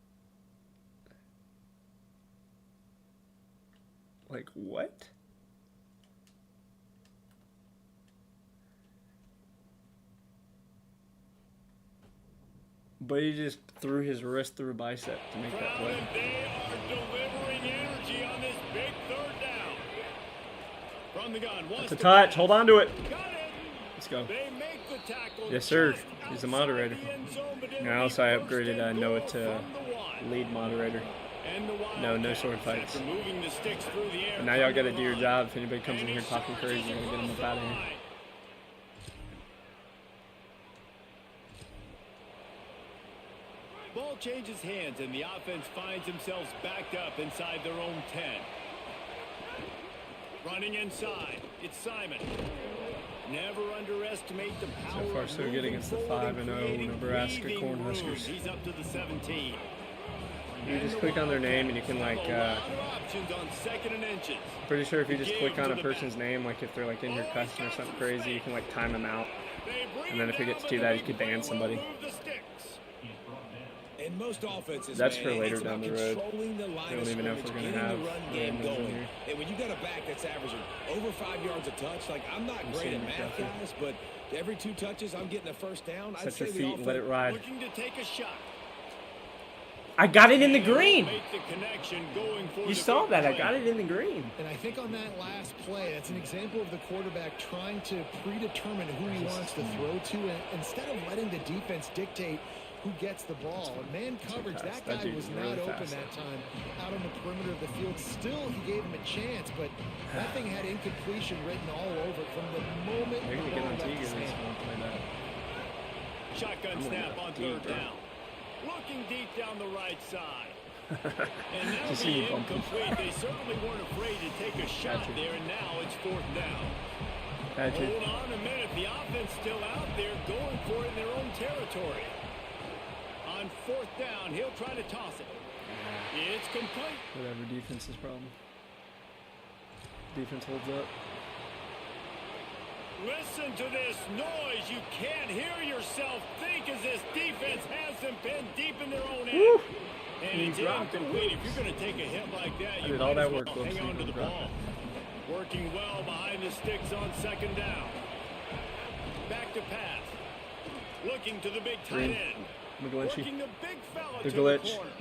Like, what? But he just threw his wrist through a bicep to make that play. And they are delivering energy on this big third down. From the gun. It's a touch. Hold on to it. Got it. Let's go. They make the tackle. Yes, sir. just He's the outside moderator. the end zone, but it'll Now, be so I first upgraded and Noah goal to from the one. lead moderator. And the No Wildcats, sword fights. after moving the sticks through the air But now y'all from got to the do your line. job. If anybody comes in And here he talking charges crazy, you're going to get them across up out of the here. line. Ball changes hands and the offense finds themselves backed up inside their own 10. Running inside, it's Simon. Never underestimate the power So far, of so good moving against the forward and 5-0 creating Nebraska breathing Cornhuskers. room. He's up to the 17. You just click on their name and you can like, Options on second and inches. pretty sure if you just click on a person's name, like if they're like in your custom or something crazy, you can like time them out. They bring And then if it down, gets but too the bad, you big could ban play will somebody. move the sticks. In most offenses, That's man, for later it's down about the road. controlling the line We don't of even know if we're scrimmage, gonna getting the have run game randoms in going. here. And when you got a back that's averaging over 5 yards a touch, like I'm not great seeing at math, McDuffie. guys, but every 2 touches, I'm getting a first down. I'd Set say your the feet and let it offense- ride. Looking to take a shot. I got it in the green. Make the connection going for You the saw big that. I play. got it in the green. And I think on that last play, that's an example of the quarterback trying to predetermine who he wants to throw to, and instead of letting the defense dictate who gets the ball. In man coverage, fast. that That guy dude was is not really open fast. that time out on the perimeter of the field. Still, he gave him a chance, but that thing had incompletion written all over it from the moment They're the gonna get ball on left Teague his and it's hand. gonna play that. Shotgun I'm gonna snap go on deep, third bro. down. Looking deep down the right side. And that'll Just be see you bump him. incomplete. They certainly weren't afraid to take a shot Gotcha. there, and now it's fourth down. Patrick. Hold on a minute. The offense still out there going for it in their own territory. On fourth down, he'll try to toss it. It's complete. Whatever defense's problem. Defense holds up. Listen to this noise. You can't hear yourself think as this defense has them pinned deep in their own end. Woo! And He it's dropped it. incomplete. If you're going to take a hit like that, I you did all might that as work, well Whoops, hang on to he the dropped ball. Working well behind the sticks on second down. Back to pass. Looking to the big tight Green. end. McGlinchey. Working the big fella The to glitch. the corner.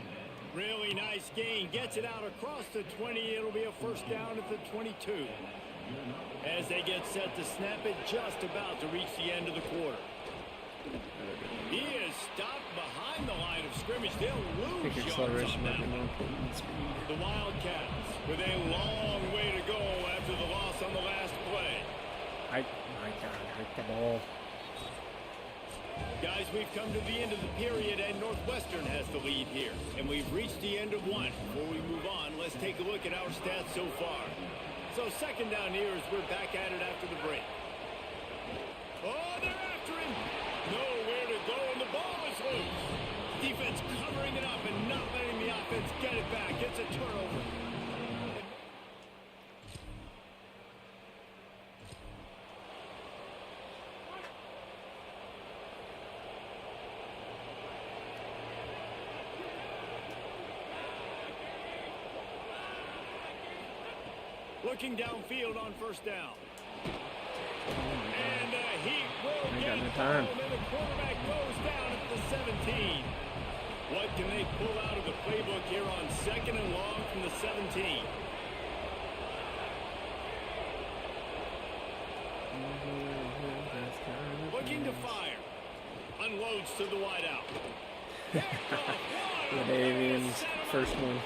Really nice gain. Gets it out across the 20. It'll be a first down at the 22. As they get set to snap it, just about to reach the end of the quarter. He is stopped behind the line of scrimmage. They'll I lose think yards acceleration on might that be more one. important than speed. The Wildcats with a long way to go after the loss on the last play. My God, hurt the ball. Guys, we've come to the end of the period, and Northwestern has the lead here. And we've reached the end of one. Before we move on, let's take a look at our stats so far. So second down here as we're back at it after the break. Oh, they're after him. Nowhere to go, and the ball is loose. Defense covering it up and not letting the offense get it back. It's a turnover. Looking downfield on first down. And he will Ain't get got no time. home, and the quarterback goes down at the 17. What can they pull out of the playbook here on second and long from the 17? Looking to fire. Unloads to the wideout. LaDavian's first one.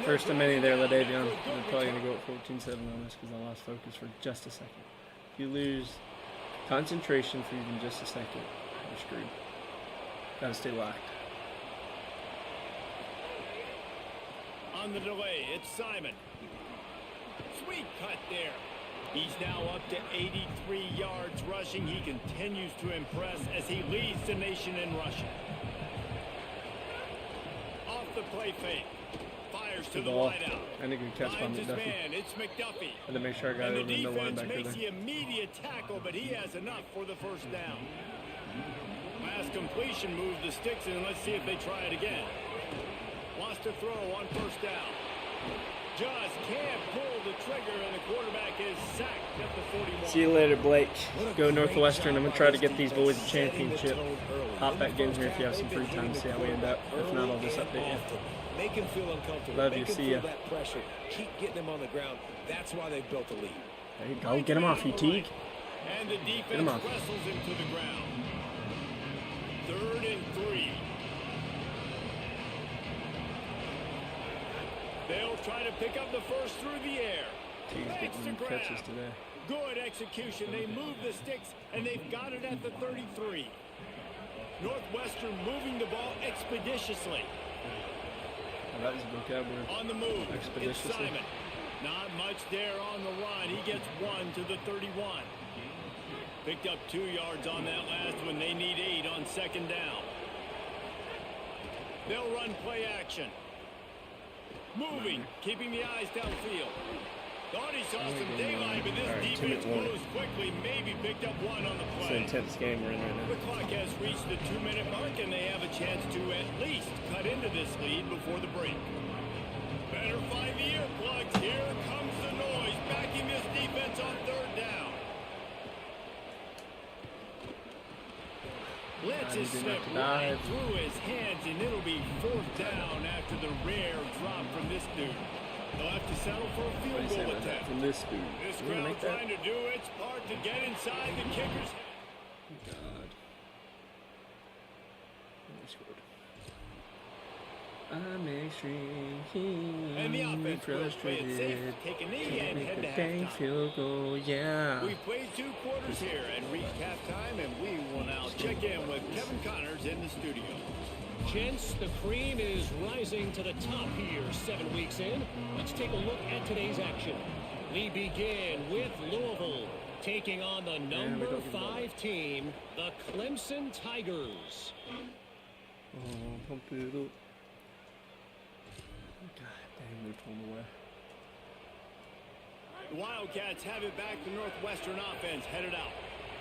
First of many there, LaDavian. They're probably going to go up 14-7 on us because I lost focus for just a second. If you lose concentration for even just a second, you're screwed. Gotta stay locked. On the delay, it's Simon. Sweet cut there. He's now up to 83 yards rushing. He continues to impress as he leads the nation in rushing. Off the play fake. Fires to the ball. wideout. And a good catch by Finds his McDuffie. man. It's McDuffie. I had to make sure I got And it the in the defense linebacker makes there. the immediate tackle, but he has enough for the first down. Last completion moved the sticks, and let's see if they try it again. Wants to throw on first down. Just can't pull the trigger, and the quarterback is sacked at the 41. See you later, Blake. Go Northwestern. I'm going to try to get these boys a championship. Hop back in here if you have some free time to see how we end up. If not, I'll just update you. Make him feel uncomfortable. Love you. Make him See feel ya. that pressure. Keep getting him on the ground. That's why they've built a lead. There you go. Get him off, you Teague. And the him defense off. wrestles him to the ground. 3rd and 3. They'll try to pick up the first through the air. Teague's Makes the getting grab. catches today. Good execution. They move the sticks, and they've got it at the 33. Northwestern moving the ball expeditiously. Oh, that was a vocabulary. On the move, it's Expeditiously. Simon. Not much there on the run. He gets 1 to the 31. Picked up 2 yards on that last one. They need 8 on 2nd down. They'll run play action. Moving, keeping the eyes downfield. Thought he saw some daylight, but this All right, defense 2-minute warning. moves quickly. Maybe picked up 1 on the It's an play. intense game we're in right now. The clock has reached the 2-minute mark, and they have a chance to at least cut into this lead before the break. Better find the earplugs. Here comes the noise, backing this defense on 3rd down. Lets He it didn't slip have to right dive. through his hands, and it'll be 4th down after the rare drop from this dude. They'll have to settle for a What do field you say goal about that attempt. from this dude? This You gonna crowd make that? trying to do its part to get inside the kicker's. God. He scored. I'm extreme And the offense will play it safe, frustrated. take a knee, Can't and make head the to dang halftime. field goal, yeah. We've played 2 quarters here and reached halftime, and we will now check in with Kevin Connors in the studio. Gents, the cream is rising to the top here 7 weeks in. Let's take a look at today's action. We begin with Louisville taking on the number 5 team, the Clemson Tigers. Oh, pump it up. God dang, they're torn away. The Wildcats have it back. The Northwestern offense headed out.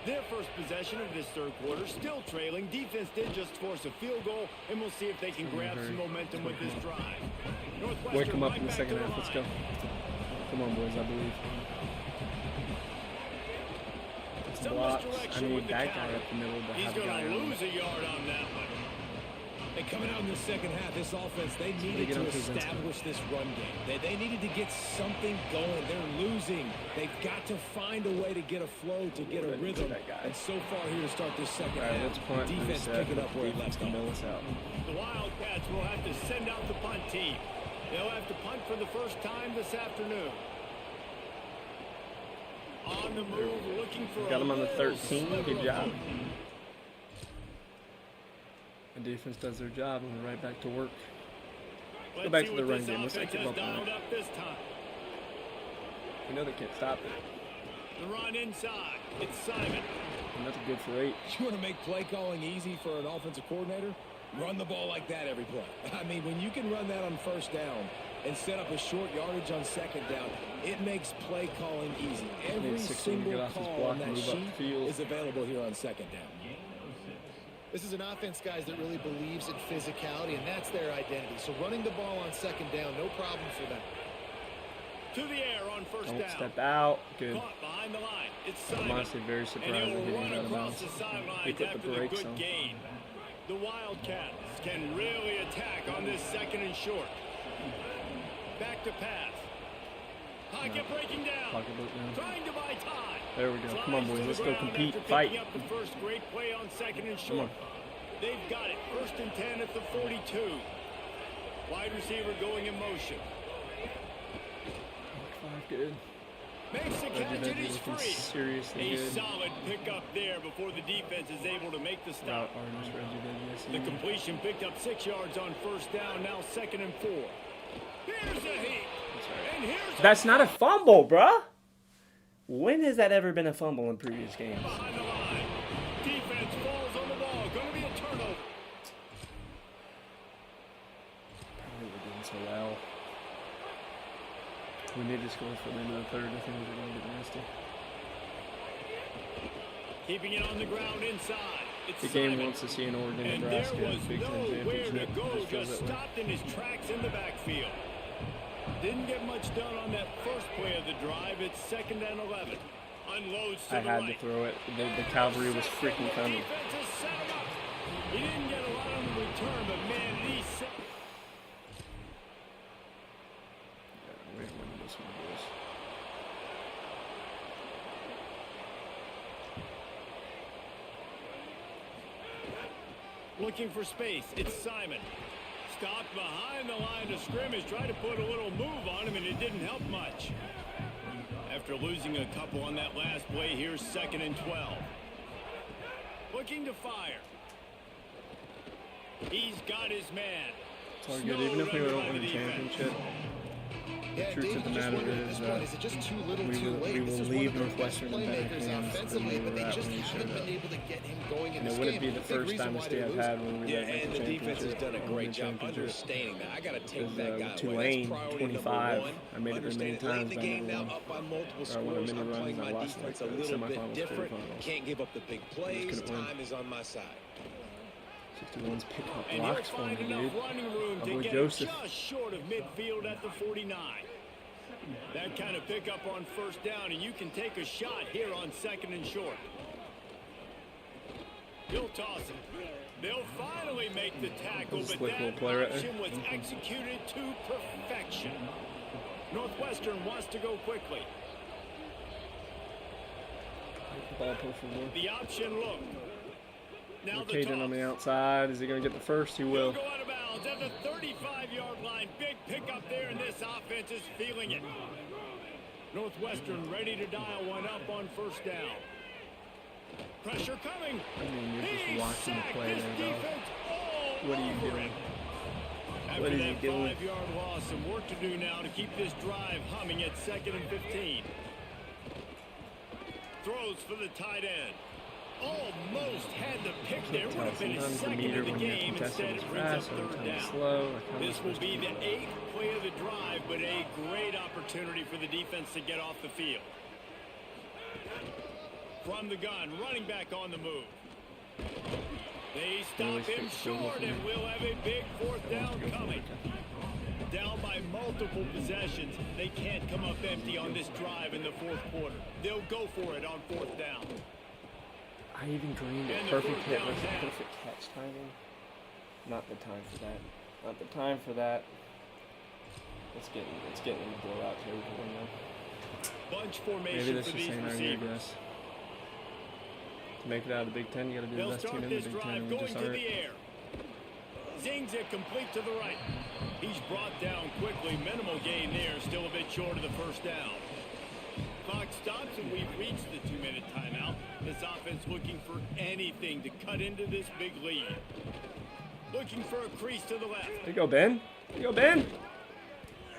Their first possession of this 3rd quarter, still trailing. Defense did just force a field goal, and we'll see if they can grab some momentum with this drive. Northwestern Wake them up right in the back second to the half. Let's go. line. Come on, boys, I believe. It's Some blocks. I misdirection need with the that guy counter. up the middle to He's have a going guy to on. lose a yard on that one. And coming out in the second half, this offense, they needed get to on to Vincent. establish this run game. They needed to get something going. They're losing. They've got to find a way to get a flow, to get a Right into rhythm. that guy. And so far here to start this second All right, half, let's punt. defense Reset. picking up where it Defense left can off. bail us out. The Wildcats will have to send out the punt team. They'll have to punt for the first time this afternoon. On the move, looking for Got a him on the little 13. sliver Good of job. hope. The defense does their job, and we're right back to work. Let's back see to the what run this game. Let's offense keep has up on dialed it. up this time. We know they can't stop it. The run inside. It's Simon. And that's a good for 8. You want to make play calling easy for an offensive coordinator? Run the ball like that every play. I mean, when you can run that on 1st down and set up a short yardage on 2nd down, it makes play calling easy. Every Needs 16 to get single off his call block on that and move up sheet the field. is available here on 2nd down. This is an offense, guys, that really believes in physicality, and that's their identity. So running the ball on 2nd down, no problem for them. To the air on 1st Don't down. step out. Good. Caught behind the line. It's I'm Simon. honestly very And surprised that he'll he didn't run get out of across bounds. the He sidelines put after the the brakes good on. gain. The Wildcats can really attack on this 2nd and short. Back to pass. Pocket breaking down. Pocketbook down. Trying to buy time. There we go. Come on, Slides boys. to the Let's go ground compete. after Fight. picking up the first great play on 2nd and Come short. on. They've got it. 1st and 10 at the 42. Wide receiver going in motion. 5 good. Makes the catch and he's looking free. seriously A good. solid pickup there before the defense is able to make the Route stop. Orange, Reggie, yes, The completion picked up 6 yards on 1st down. Now 2nd and 4. Here's a heat. And here's That's not a fumble, bruh. When has that ever been a fumble in previous games? behind the line. Defense falls on the ball. Going to be a turnover. Probably we're doing so well. We need to score for the end of the 3rd. I think we're going to get nasty. Keeping it on the ground inside. It's The game Simon. wants to see an Oregon, And Nebraska there was Big Ten nowhere to championship. go. Just feels Just that way. stopped in his tracks in the backfield. Didn't get much done on that first play of the drive. It's 2nd and 11. Unloads to I the had right. to throw it. The cavalry was freaking coming. Defense has set him up. He didn't get a lot on the return, but man, he's set. Wait, when this one goes. Looking for space. It's Simon. Stopped behind the line of scrimmage. Tried to put a little move on him, and it didn't help much. After losing a couple on that last play, here's 2nd and 12. Looking to fire. He's got his man. It's all good. Even if we don't win the championship, the truth of the matter is it just too little, we too late? will This is leave one of their best Northwestern in better playmakers hands than offensively, we but were they at just when we haven't showed been up. able to get him going in And this it game. wouldn't be the Big first reason why dynasty they I've lose. had when we Yeah, led and the the defense has championship. done a won the great job championship. understanding that. I got to take Because, that guy away. Tulane, That's priority 25. number one. I made it Understand many late in times, the but I game never now, won. up by multiple Or I won a scores. mini I'm runs, playing I my lost defense like a the little bit semifinals, different. quarterfinals. Can't give up the big plays. couldn't win. Time is on my side. 61's picking up And blocks he'll for find me, enough dude. running room My to boy get Joseph. just short of midfield at the 49. That kind of pickup on 1st down, and you can take a shot here on 2nd and short. He'll toss it. They'll finally make the tackle, That's a but slick little that play right there. option was executed to perfection. Northwestern wants to go quickly. Ball pull for more. The option look. Now the Cajun toss. on the outside. Is he going to get the first? He He'll will. go out of bounds at the 35-yard line. Big pickup there, and this offense is feeling it. Northwestern ready to dial one up on 1st down. Pressure coming. I mean, you're He just watching the sacked play this there, defense all What are you over doing? it. What After is he that doing? 5-yard loss, some work to do now to keep this drive humming at 2nd and 15. Throws for the tight end. Almost had the pick there. Would have been his Sometimes the 2nd meter of the when you're game. contested Instead, is it brings up fast, 3rd sometimes it's down. slow. Like, how am I This will supposed to be do the that? 8th play of the drive, but a great opportunity for the defense to get off the field. From the gun, running back on the move. They stop him short, and we'll have a big 4th down coming. Down by multiple possessions. They can't come up empty on this drive in the 4th quarter. They'll go for it on 4th down. I even dreamed And of the perfect first hit down versus down. perfect catch timing. Not the time for that. Not the time for that. It's getting in the blowout territory now. Bunch Maybe formation this for is these saying right here, receivers. guys. To make it out of the Big Ten, you got to be the They'll best team start in the this Big Ten, drive and we going just to aren't. the air. Zings it complete to the right. He's brought down quickly. Minimal gain there. Still a bit short of the 1st down. Clock stops, and we've reached the 2-minute timeout. This offense looking for anything to cut into this big lead. Looking for a crease to the left. There you go, Ben. There you go, Ben.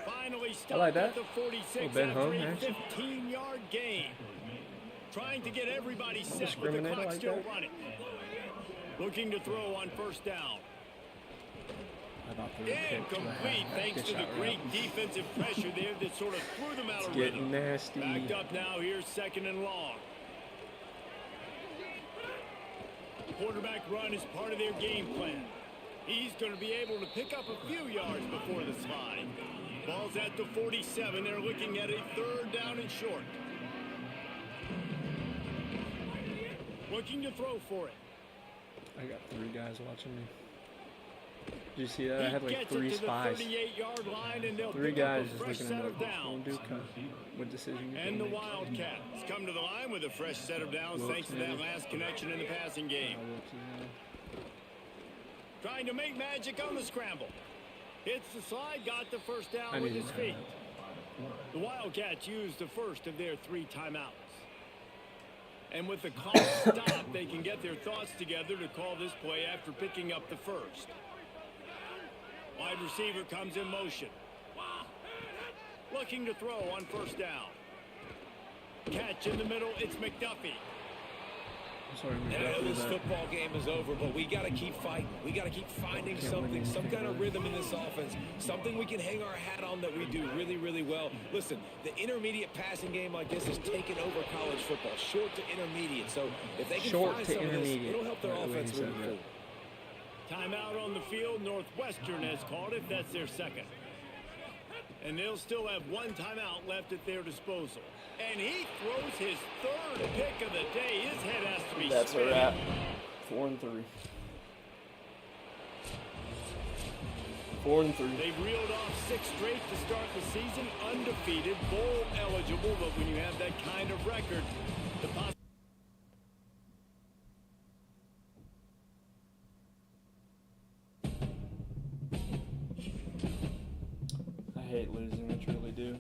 Finally stopped I like that. at the 46 Little Ben after Hung a action. 15-yard gain. Trying to get everybody set with the discriminate clock like still that. running. Looking to throw on 1st down. How about the pick to a Incomplete halfback? thanks Good to the shot, great Rob. defensive pressure there that sort of threw them out It's of getting rhythm. nasty. Backed up now, here's 2nd and long. Quarterback run is part of their game plan. He's going to be able to pick up a few yards before the slide. Ball's at the 47. They're looking at a 3rd down and short. Looking to throw for it. I got 3 guys watching me. Did you see that? I He had like gets 3 it to the spies. 38-yard line, and they'll 3 pick up guys a just fresh looking set at of me. downs. What decision you And can the make. Wildcats come to the line with a fresh set of downs Wilkes, thanks to that maybe. last connection in the passing game. Trying to make magic on the scramble. Hits the slide, got the 1st down I with need his to feet. run. The Wildcats used the first of their 3 timeouts. And with the clock stopped, they can get their thoughts together to call this play after picking up the 1st. Wide receiver comes in motion. Looking to throw on 1st down. Catch in the middle, it's McDuffie. I'm sorry, And I know this football game is over, but we got to keep fighting. We got to keep finding something, some kind of rhythm in this offense, something we can hang our hat on that we do really, really well. Listen, the intermediate passing game like this has taken over college football, short to intermediate. So if they can Short find to some of this, intermediate. it'll help their Right, the way offense he said moving that. forward. Timeout on the field. Northwestern has called it. That's their 2nd. And they'll still have one timeout left at their disposal. And he throws his third pick of the day. His head has to be That's spinning. a wrap. 4-3. 4-3. They've reeled off 6 straight to start the season, undefeated, bowl eligible, but when you have that kind of record, the I hate losing, I truly do.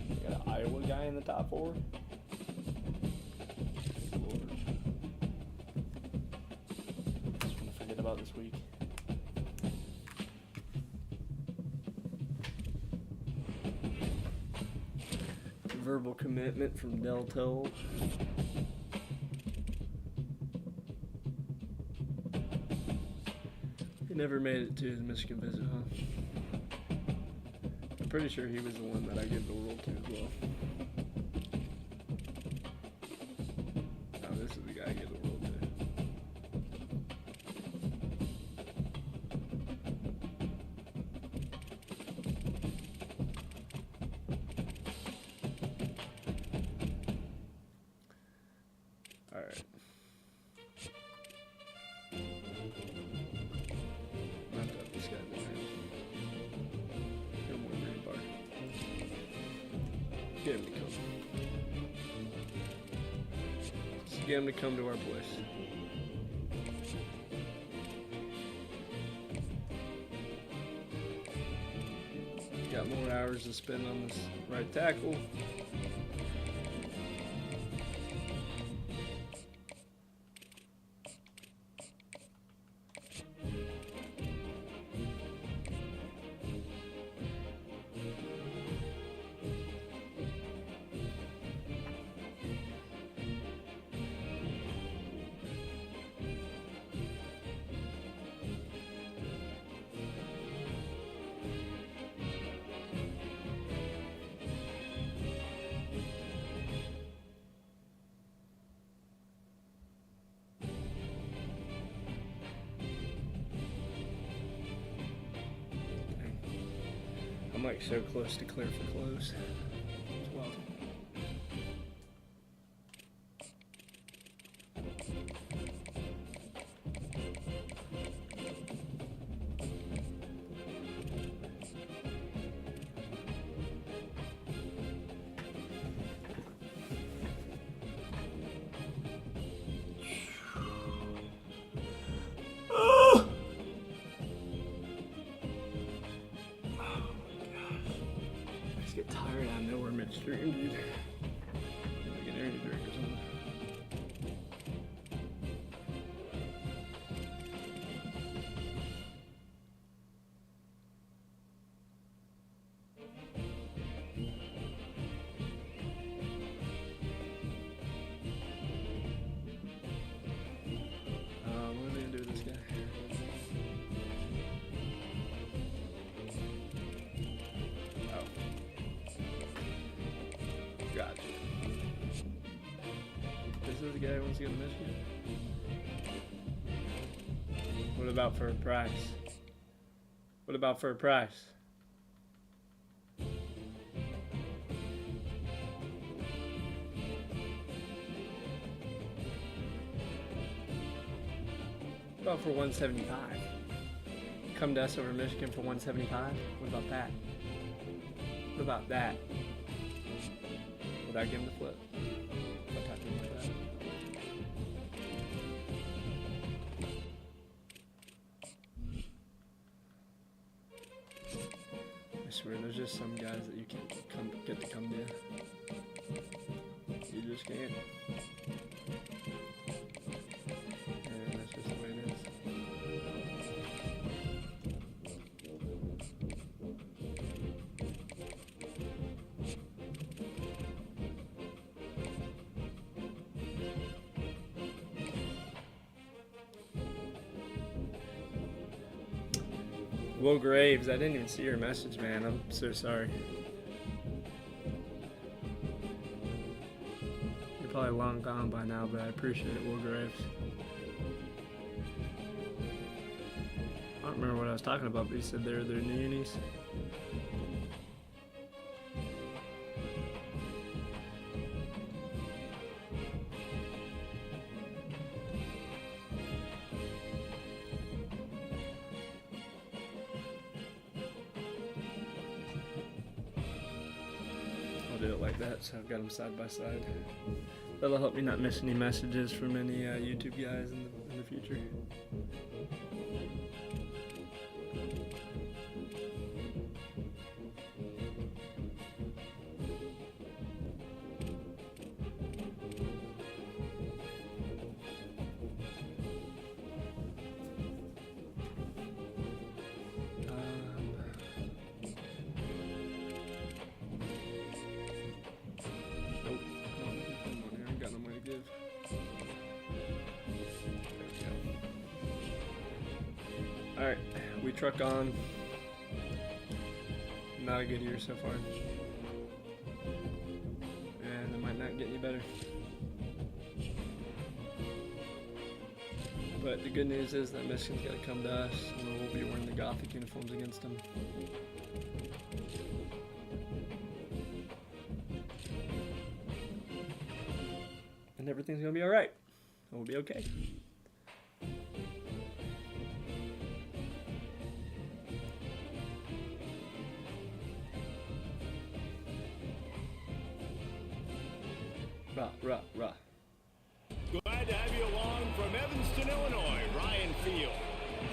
We got an Iowa guy in the top 4. Good Lord. Just want to forget about this week. Verbal commitment from Del Toll. He never made it to his Michigan visit, huh? I'm pretty sure he was the one that I gave the world to as well. Oh, this is the guy I gave the world to. Alright. Not that this guy man. No more green bar. Get him to come. Just get him to come to our place. Got more hours to spend on this right tackle. I'm like so close to clear for close. It's wild. Get tired out of nowhere midstream, dude. Like an energy drink or something. What are they gonna do with this guy? Gotcha. This is the guy who wants to go to Michigan? What about for a price? What about for a price? What about for 175? Come to us over Michigan for 175? What about that? What about that? Without giving the flip. If I type in like that. I swear, there's just some guys that you can't get to come to. You just can't. And that's just the way it is. Will Graves, I didn't even see your message, man. I'm so sorry. You're probably long gone by now, but I appreciate it, Will Graves. don't remember what I was talking about, but he said they're new unis. I'll do it like that, so I've got them side by side. That'll help me not miss any messages from any YouTube guys in the future. Nope. I ain't got no money to give. Alright, we truck on. Not a good year so far. And it might not get any better. But the good news is that Michigan's got to come to us, and we'll be wearing the Gothic uniforms against them. And everything's going to be alright. We'll be okay. Rah, rah, rah. Glad to have you along from Evanston, Illinois, Ryan Field.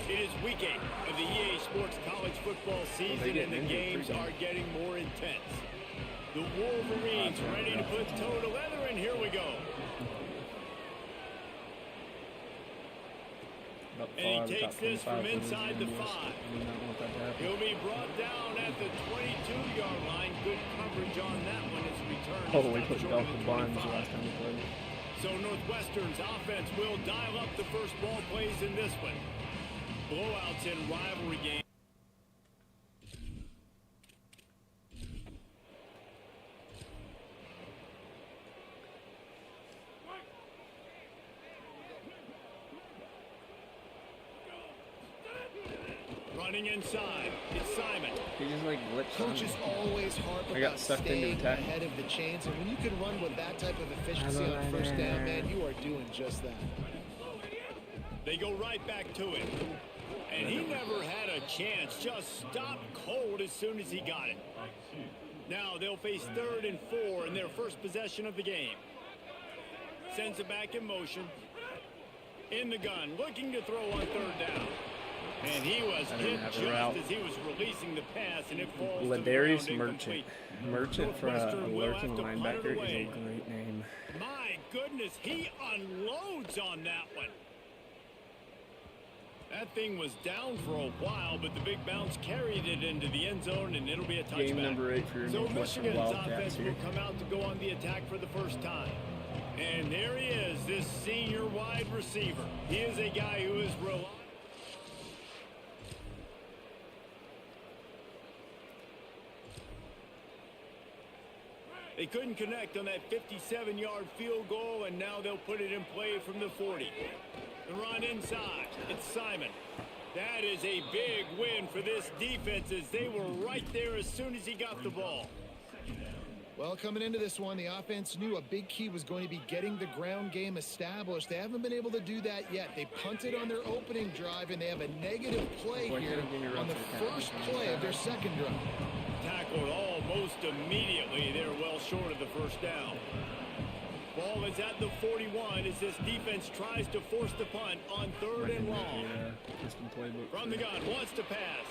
It is week 8 of the EA Sports College football season, and the games are getting more intense. The Wolverines ready to put toe to leather, and here we go. And he takes this from inside the 5. He'll be brought down at the 22-yard line. Good coverage on that one as return. Oh, we put Delta Barnes last time we played. So Northwestern's offense will dial up the first ball plays in this one. Blowouts in rivalry games. Running inside, it's Simon. He just like glitched. Coaches always harp I got about sucked into staying attack. ahead of the chains, and when you can run with that type of efficiency on first down, man, you are doing just that. They go right back to it. And he never had a chance. Just stopped cold as soon as he got it. Now they'll face 3rd and 4 in their first possession of the game. Sends it back in motion. In the gun, looking to throw on 3rd down. And he was hit just as he was releasing the pass, and it falls to the Ladarius ground Merchant. incomplete. Merchant for a Northwestern will have lurking to punt it linebacker is away. a great name. My goodness, he unloads on that one. That thing was down for a while, but the big bounce carried it into the end zone, and it'll be a touchback. Game number 8 for your So Northwestern Michigan's Wildcats offense here. will come out to go on the attack for the first time. And there he is, this senior wide receiver. He is a guy who is reliable. They couldn't connect on that 57-yard field goal, and now they'll put it in play from the 40. The run inside. It's Simon. That is a big win for this defense, as they were right there as soon as he got the ball. Well, coming into this one, the offense knew a big key was going to be getting the ground game established. They haven't been able to do that yet. They punted on their opening drive, and they have a negative play here on the first play of their second drive. Tackled almost immediately. They're well short of the first down. Ball is at the 41 as this defense tries to force the punt on 3rd and long. From the gun, wants to pass.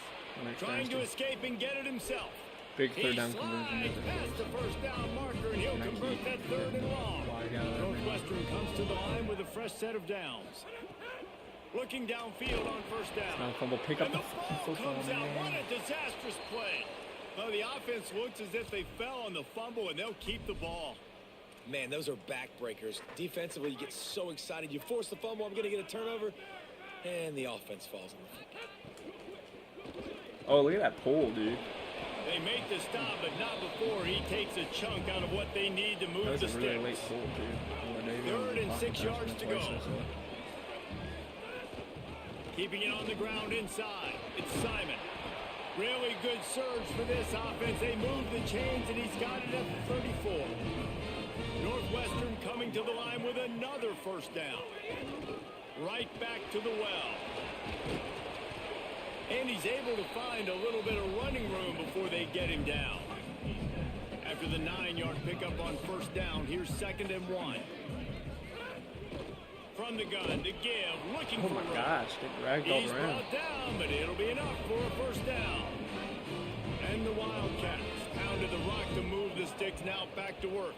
Trying to escape and get it himself. Big He 3rd down slides conversion. past the first down marker, and he'll convert that 3rd and long. Northwestern comes to the line with a fresh set of downs. Looking downfield on first down. Now fumble, pick up And the the ball football, comes out. man. What a disastrous play. Well, the offense looks as if they fell on the fumble, and they'll keep the ball. Man, those are backbreakers. Defensively, you get so excited. You force the fumble, I'm going to get a turnover, and the offense falls on the football. Oh, look at that pull, dude. They make the stop, but not before he takes a chunk out of what they need to move That the was a really late sticks. pull, dude. 3rd and 6 yards to go. Keeping it on the ground inside. It's Simon. Really good surge for this offense. They move the chains, and he's got it at the 34. Northwestern coming to the line with another first down. Right back to the well. And he's able to find a little bit of running room before they get him down. After the 9-yard pickup on first down, here's 2nd and 1. From the gun to give, looking for Oh my gosh, they dragged all He's around. brought down, but it'll be enough for a first down. And the Wildcats pounded the rock to move the sticks, now back to work.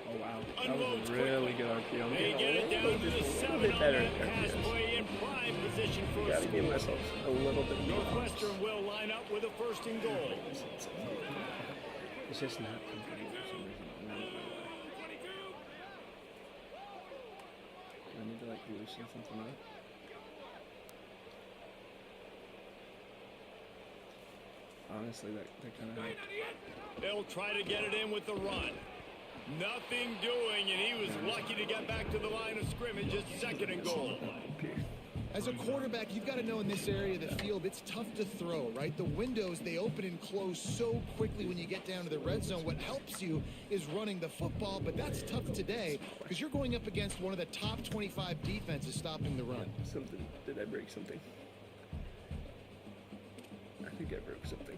Oh wow, that was a really good RPO. I'm They getting get it down to the a little 7 bit on better that at pass RPOs. play in prime position for a Gotta give score. myself a little bit more. Northwestern will line up with a 1st and goal. It's just not comfortable for some reason. Do I need to like loosen something up? Honestly, that kind of helped. They'll try to get it in with the run. Nothing doing, and he was lucky to get back to the line of scrimmage. It's 2nd and goal. As a quarterback, you've got to know in this area of the field, it's tough to throw, right? The windows, they open and close so quickly when you get down to the red zone. What helps you is running the football, but that's tough today because you're going up against one of the top 25 defenses stopping the run. Something. Did I break something? I think I broke something.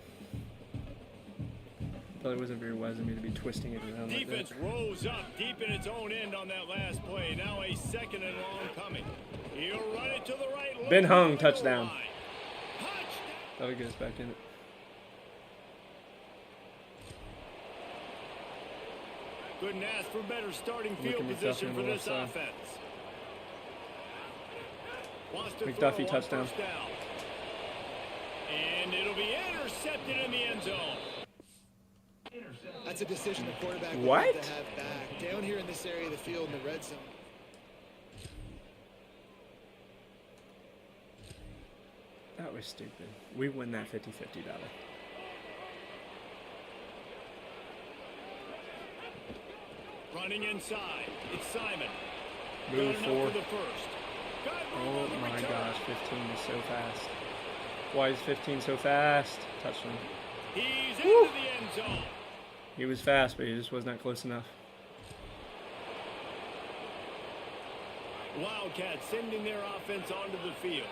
Probably wasn't very wise of me to be twisting it around like Defense that. rose up deep in its own end on that last play. Now a 2nd and long coming. He'll run it to the right. Ben Hung, Touchdown. touchdown. That'll get us back in it. Couldn't ask for better starting Look field at McDuffie position on for the this left offense. Wants to McDuffie throw on touchdown. first down. And it'll be intercepted in the end zone. That's a decision the quarterback will What? have to have back. Down here in this area of the field in the red zone. That was stupid. We win that 50-50 battle. Running inside. It's Simon. Move Got enough four. for the first. Got room Oh on the my return. gosh, 15 is so fast. Why is 15 so fast? Touchdown. He's Woo. into the end zone. He was fast, but he just was not close enough. Wildcats sending their offense onto the field.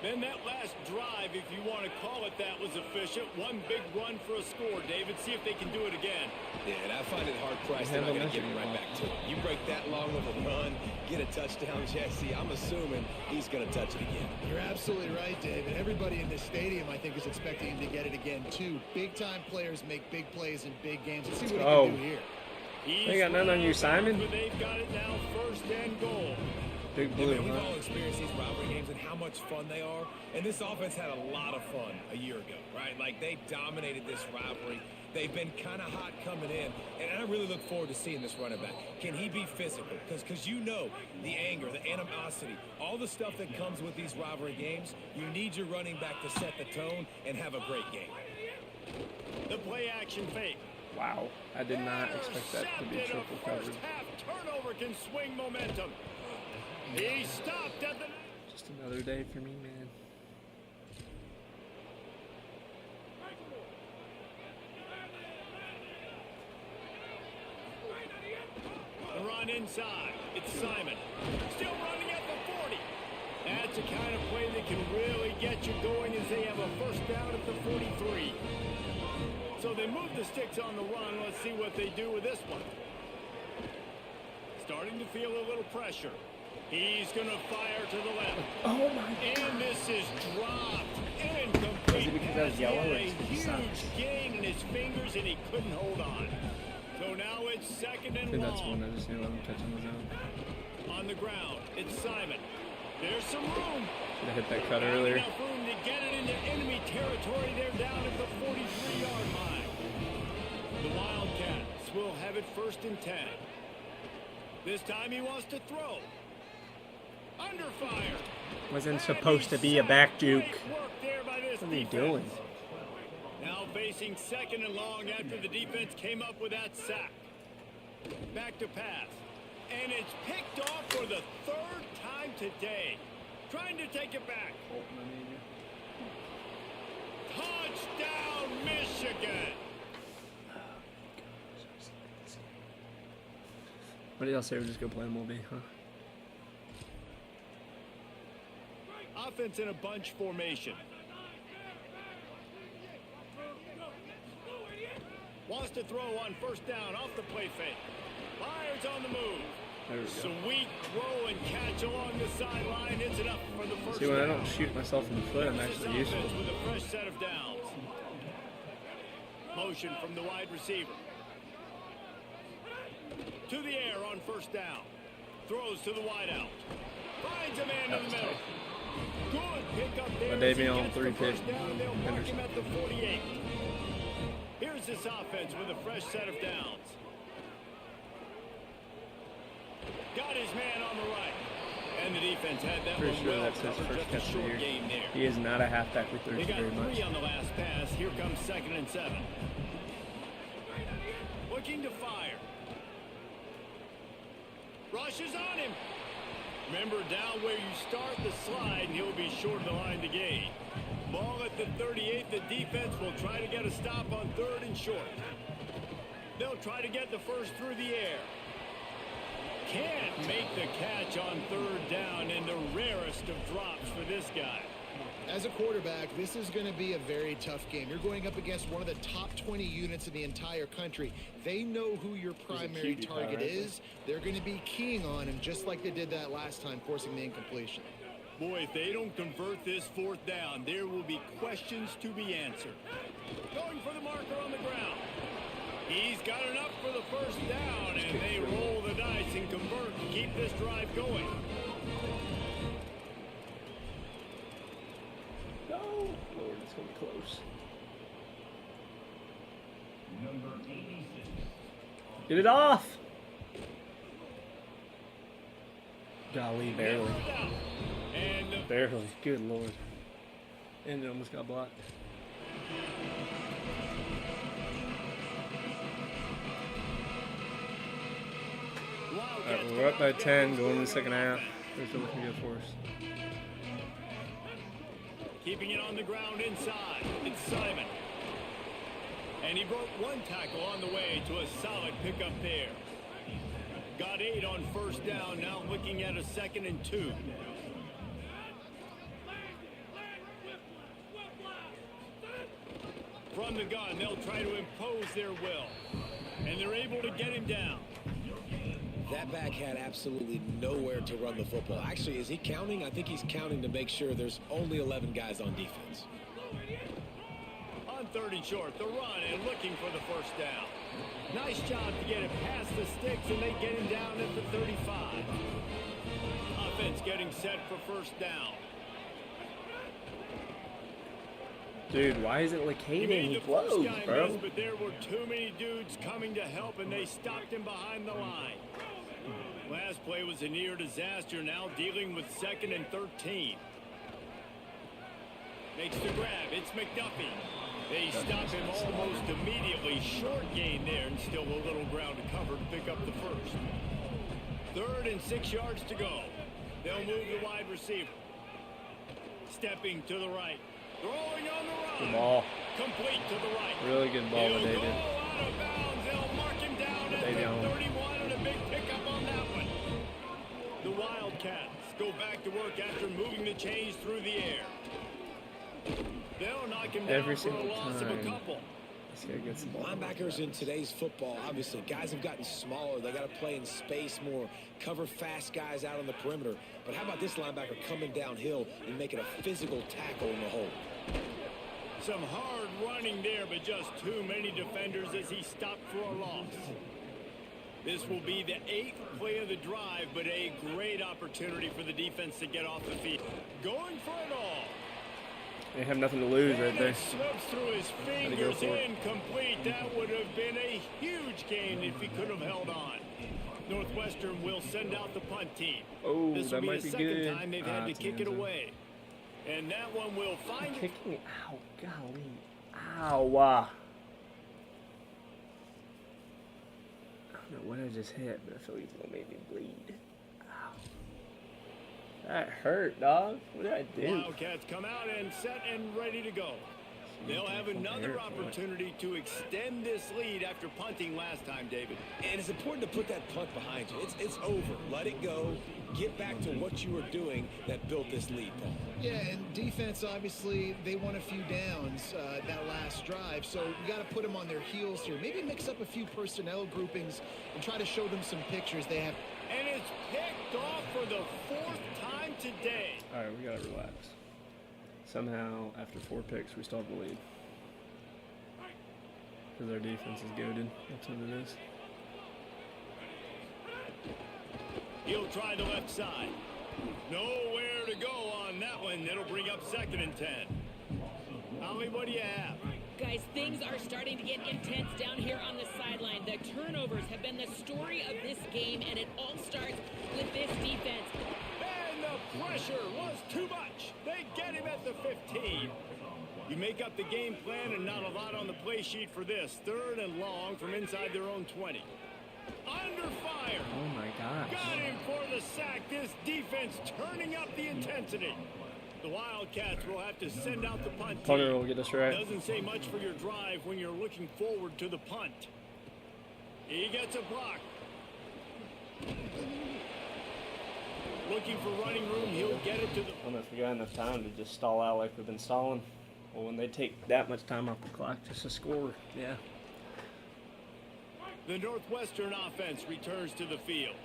Then that last drive, if you want to call it that, was efficient. One big run for a score, David. See if they can do it again. Yeah, and I find it hard-pressed they're not going to give him right back to it. You break that long of a run, get a touchdown, Jesse, I'm assuming he's going to touch it again. You're absolutely right, David. Everybody in this stadium, I think, is expecting him to get it again, too. Big-time players make big plays in big games. Let's see what he can do here. They got none on you, Simon. But they've got it now, 1st and goal. Big Yeah, blue, man, we've huh? all experienced these rivalry games and how much fun they are. And this offense had a lot of fun a year ago, right? Like, they dominated this rivalry. They've been kind of hot coming in. And I really look forward to seeing this running back. Can he be physical? Because you know the anger, the animosity, all the stuff that comes with these rivalry games, you need your running back to set the tone and have a great game. The play action fake. Wow. I did not expect that to be Intercepted. triple A covered. first half turnover can swing momentum. He stopped at the... Just another day for me, man. The run inside. It's Simon. Still running at the 40. That's the kind of play that can really get you going as they have a first down at the 43. So they move the sticks on the run. Let's see what they do with this one. Starting to feel a little pressure. He's going to fire to the left. Oh my And this is dropped. Incomplete. Is it because that was pass. yellow He or had a it's because he huge sucks? gain in his fingers, and he couldn't hold on. So now it's 2nd I and think that's long. one. I just need to let him catch on his own. On the ground, it's Simon. There's some room. Should have hit that cut Not earlier. enough room to get it into enemy territory. They're down at the 43-yard line. The Wildcats will have it 1st and 10. This time he wants to throw. Under fire. Wasn't And supposed to he's be a back sacked. juke. Great work there by this What are you defense. doing? Now facing second and long after the defense came up with that sack. Back to pass. And it's picked off for the third time today. Trying to take it back. Touchdown, Michigan. What did y'all say? We're just gonna play MLB, huh? Offense in a bunch formation. Wants to throw on first down off the play fake. Myers on the move. There we go. Sweet throw and catch along the sideline. It's enough for the first See, when I down. don't shoot myself in the foot, I'm Here's this actually useful. offense with a fresh set of downs. Motion from the wide receiver. To the air on first down. Throws to the wide out. Finds a man in the middle. Good pick up there. Davion 3-pick. They'll mark him at the 48. Here's this offense with a fresh set of downs. Got his man on the right. And the defense had that Pretty one sure well that's his covered. first Just a catch of the short year. game there. He is not a halfback with They 30 got very much. 3 on the last pass. Here comes 2nd and 7. Looking to fire. Rushes on him. Remember, down where you start the slide, and he'll be short of the line to gain. Ball at the 38. The defense will try to get a stop on 3rd and short. They'll try to get the first through the air. Can't make the catch on 3rd down, and the rarest of drops for this guy. As a quarterback, this is going to be a very tough game. You're going up against one of the top 20 units in the entire country. They know who your primary target is. They're going to be keying on him just like they did that last time, forcing the incompletion. Boy, if they don't convert this 4th down, there will be questions to be answered. Going for the marker on the ground. He's got enough for the first down, and they roll the dice and convert to keep this drive going. No, Lord, it's gonna be close. Get it off! Golly, barely. And the Barely. Good Lord. And it almost got blocked. Alright, we're up by 10, going in the second half. Things are looking good for us. keeping it on the ground inside. It's Simon. And he broke 1 tackle on the way to a solid pickup there. Got 8 on first down, now looking at a 2nd and 2. From the gun, they'll try to impose their will. And they're able to get him down. That back had absolutely nowhere to run the football. Actually, is he counting? I think he's counting to make sure there's only 11 guys on defense. On 3rd and short, the run and looking for the first down. Nice job to get it past the sticks, and they get him down at the 35. Offense getting set for first down. Dude, why is it like He hating? made He the first blows, guy bro. miss, but there were too many dudes coming to help, and they stopped him behind the line. Last play was a near disaster, now dealing with 2nd and 13. Makes the grab. It's McDuffie. They stop him almost immediately. Short gain there, and still a little ground to cover to pick up the first. 3rd and 6 yards to go. They'll move the wide receiver. Stepping to the right. Throwing on the run. Good ball. Complete to the right. Really good ball He'll that they go did. out of bounds. They'll mark him down at the Davion. 31, and a big pickup on that one. The Wildcats go back to work after moving the chains through the air. They'll knock him down Every for a single loss of a time. couple. This guy gets the ball. Linebackers in today's football, obviously, guys have gotten smaller. They got to play in space more, cover fast guys out on the perimeter. But how about this linebacker coming downhill and making a physical tackle in the hole? Some hard running there, but just too many defenders as he stopped for a loss. This will be the 8th play of the drive, but a great opportunity for the defense to get off the field. Going for it all. They have nothing to lose right And there. it slips through his go fingers, for it. incomplete. That would have been a huge gain if he could have held on. Northwestern will send out the punt team. Oh, This will that be might the be 2nd good. time they've had to It's an kick end it zone. away. And that one will find it. Kicking out, golly. Ow. I don't know what I just hit, but I feel like it's going to make me bleed. Ow. That hurt, dog. What did I do? Wildcats come out and set and ready to go. They'll have another opportunity to extend this lead after punting last time, David. And it's important to put that punt behind you. It's over. Let it go. Get back to what you were doing that built this lead, Paul. Yeah, and defense, obviously, they won a few downs that last drive, so you got to put them on their heels here. Maybe mix up a few personnel groupings and try to show them some pictures they have. And it's picked off for the 4th time today. All right, we got to relax. Somehow, after 4 picks, we still have the lead. Because our defense is goated. That's what it is. He'll try the left side. Nowhere to go on that one. It'll bring up 2nd and 10. Ollie, what do you have? Guys, things are starting to get intense down here on the sideline. The turnovers have been the story of this game, and it all starts with this defense. And the pressure was too much. They get him at the 15. You make up the game plan and not a lot on the play sheet for this. 3rd and long from inside their own 20. Under fire. Oh my gosh. Got him for the sack. This defense turning up the intensity. The Wildcats will have to send out the punt Punter team. will get us right. Doesn't say much for your drive when you're looking forward to the punt. He gets a block. Looking for running room, he'll get it to the... I don't know if we got enough time to just stall out like we've been stalling. Well, when they take that much time off the clock just to score, yeah. The Northwestern offense returns to the field.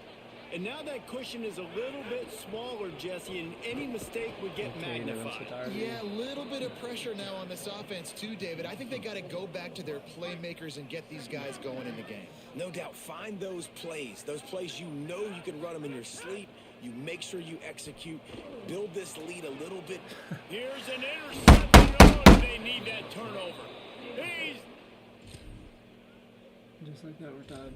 And now that cushion is a little bit smaller, Jesse, and any mistake would get magnified. Yeah, a little bit of pressure now on this offense too, David. I think they got to go back to their playmakers and get these guys going in the game. No doubt. Find those plays you know you can run them in your sleep. You make sure you execute. Build this lead a little bit. Here's an interception. Oh, they need that turnover. He's... Just like that, we're tied.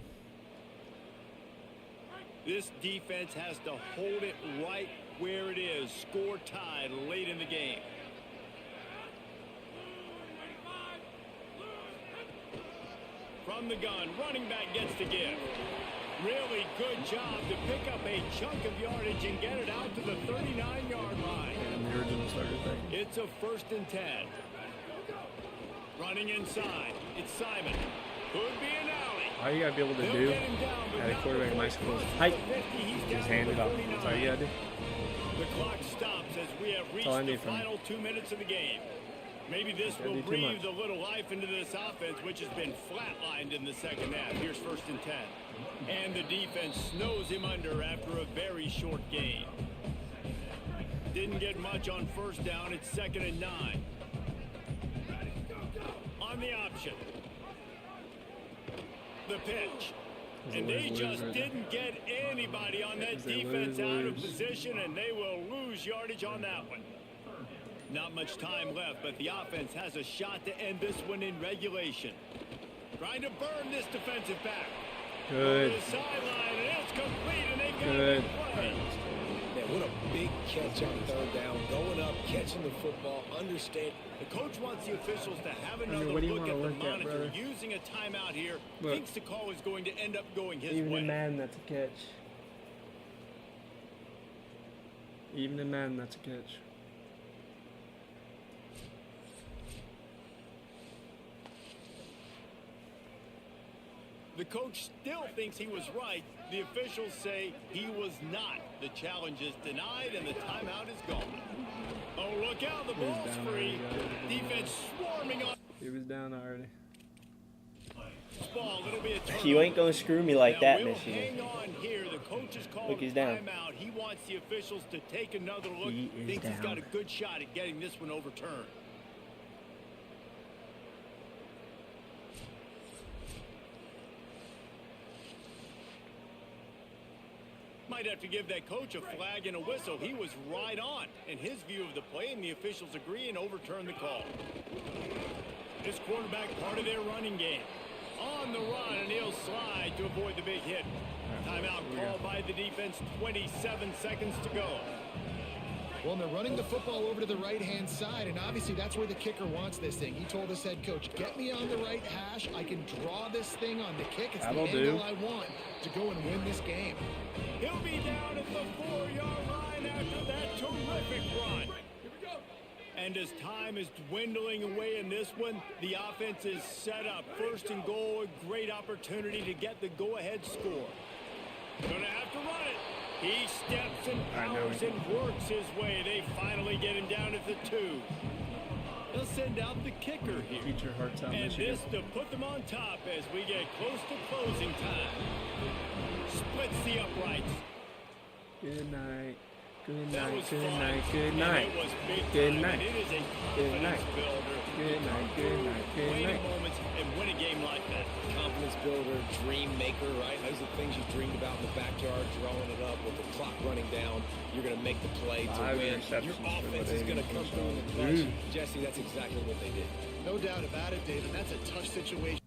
This defense has to hold it right where it is. Score tied late in the game. From the gun, running back gets the give. Really good job to pick up a chunk of yardage and get it out to the 39-yard line. And the original starter thing. It's a 1st and 10. Running inside. It's Simon. Could be an alley. All you gotta be able to do at a quarterback in my school is height. Just hand it off. That's all you gotta do. The clock stops as we have reached the final 2 minutes of the game. Maybe this will breathe a little life into this offense, which has been flatlined in the second half. Here's 1st and 10. And the defense snows him under after a very short game. Didn't get much on 1st down. It's 2nd and 9. On the option. The pitch. And they just didn't get anybody on that defense out of position, and they will lose yardage on that one. Not much time left, but the offense has a shot to end this one in regulation. Trying to burn this defensive back. Good. On the sideline, and it's complete, and they got Good. it in play. Man, what a big catch on 3rd down. Going up, catching the football, understand. The coach wants the officials to have another what do you look at wanna the look at, monitor. brother? Using a timeout here, Look. thinks the call is going to end up going his Even way. in Madden, that's a catch. Even in Madden, that's a catch. The coach still thinks he was right. The officials say he was not. The challenge is denied, and the timeout is gone. Oh, look out. The ball's free. Defense swarming on. He was down already. Ball. It'll be a turnover. You ain't gonna screw me like that, We'll Michigan. hang on here. The coach is calling Look, he's down. timeout. He wants the officials to take another look. He is Thinks he's got down. a good shot at getting this one overturned. Might have to give that coach a flag and a whistle. He was right on in his view of the play, and the officials agree and overturn the call. This quarterback part of their running game. On the run, and he'll slide to avoid the big hit. Timeout called by the defense, 27 seconds to go. Well, they're running the football over to the right-hand side, and obviously that's where the kicker wants this thing. He told his head coach, get me on the right hash. I can draw this thing on the kick. It's the angle I want to go and win this game. He'll be down at the 4-yard line after that terrific run. And as time is dwindling away in this one, the offense is set up. 1st and goal, a great opportunity to get the go-ahead score. Gonna have to run it. He steps and powers and works his way. They finally get him down at the 2. They'll send out the kicker here. Beat your hearts out, and Michigan. this to put them on top as we get close to closing time. Splits the uprights. Good night. Good That night. was Good fun. night. Good And night. it was big Good time, night. and it is a Good night. confidence builder. Good night. Good night. Good Waiting night. moments and win a game like that. Confidence builder, dream maker, right? Those are the things you dreamed about in the backyard, drawing it up with the clock running down. You're going to make the play to 5 win. interceptions Your for offense what is going to they come did. through in the clutch. Jesse, that's exactly what they did. No doubt about it, David. That's a tough situation.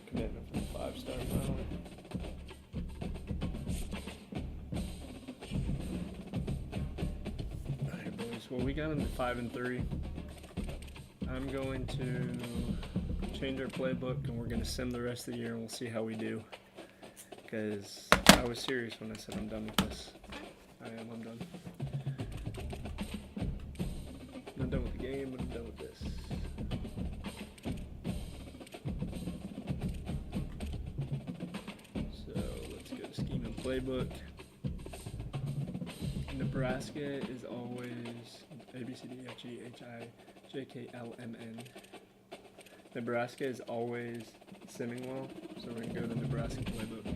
Commitment for the 5-star final. Alright, boys. Well, we got them to 5-3. I'm going to change our playbook, and we're going to sim the rest of the year, and we'll see how we do. Because I was serious when I said I'm done with this. I'm done. I'm done with the game, but I'm done with this. So let's go to scheme and playbook. Nebraska is always ABCDFGHIJKLMN. Nebraska is always simming well, so we're gonna go to the Nebraska playbook.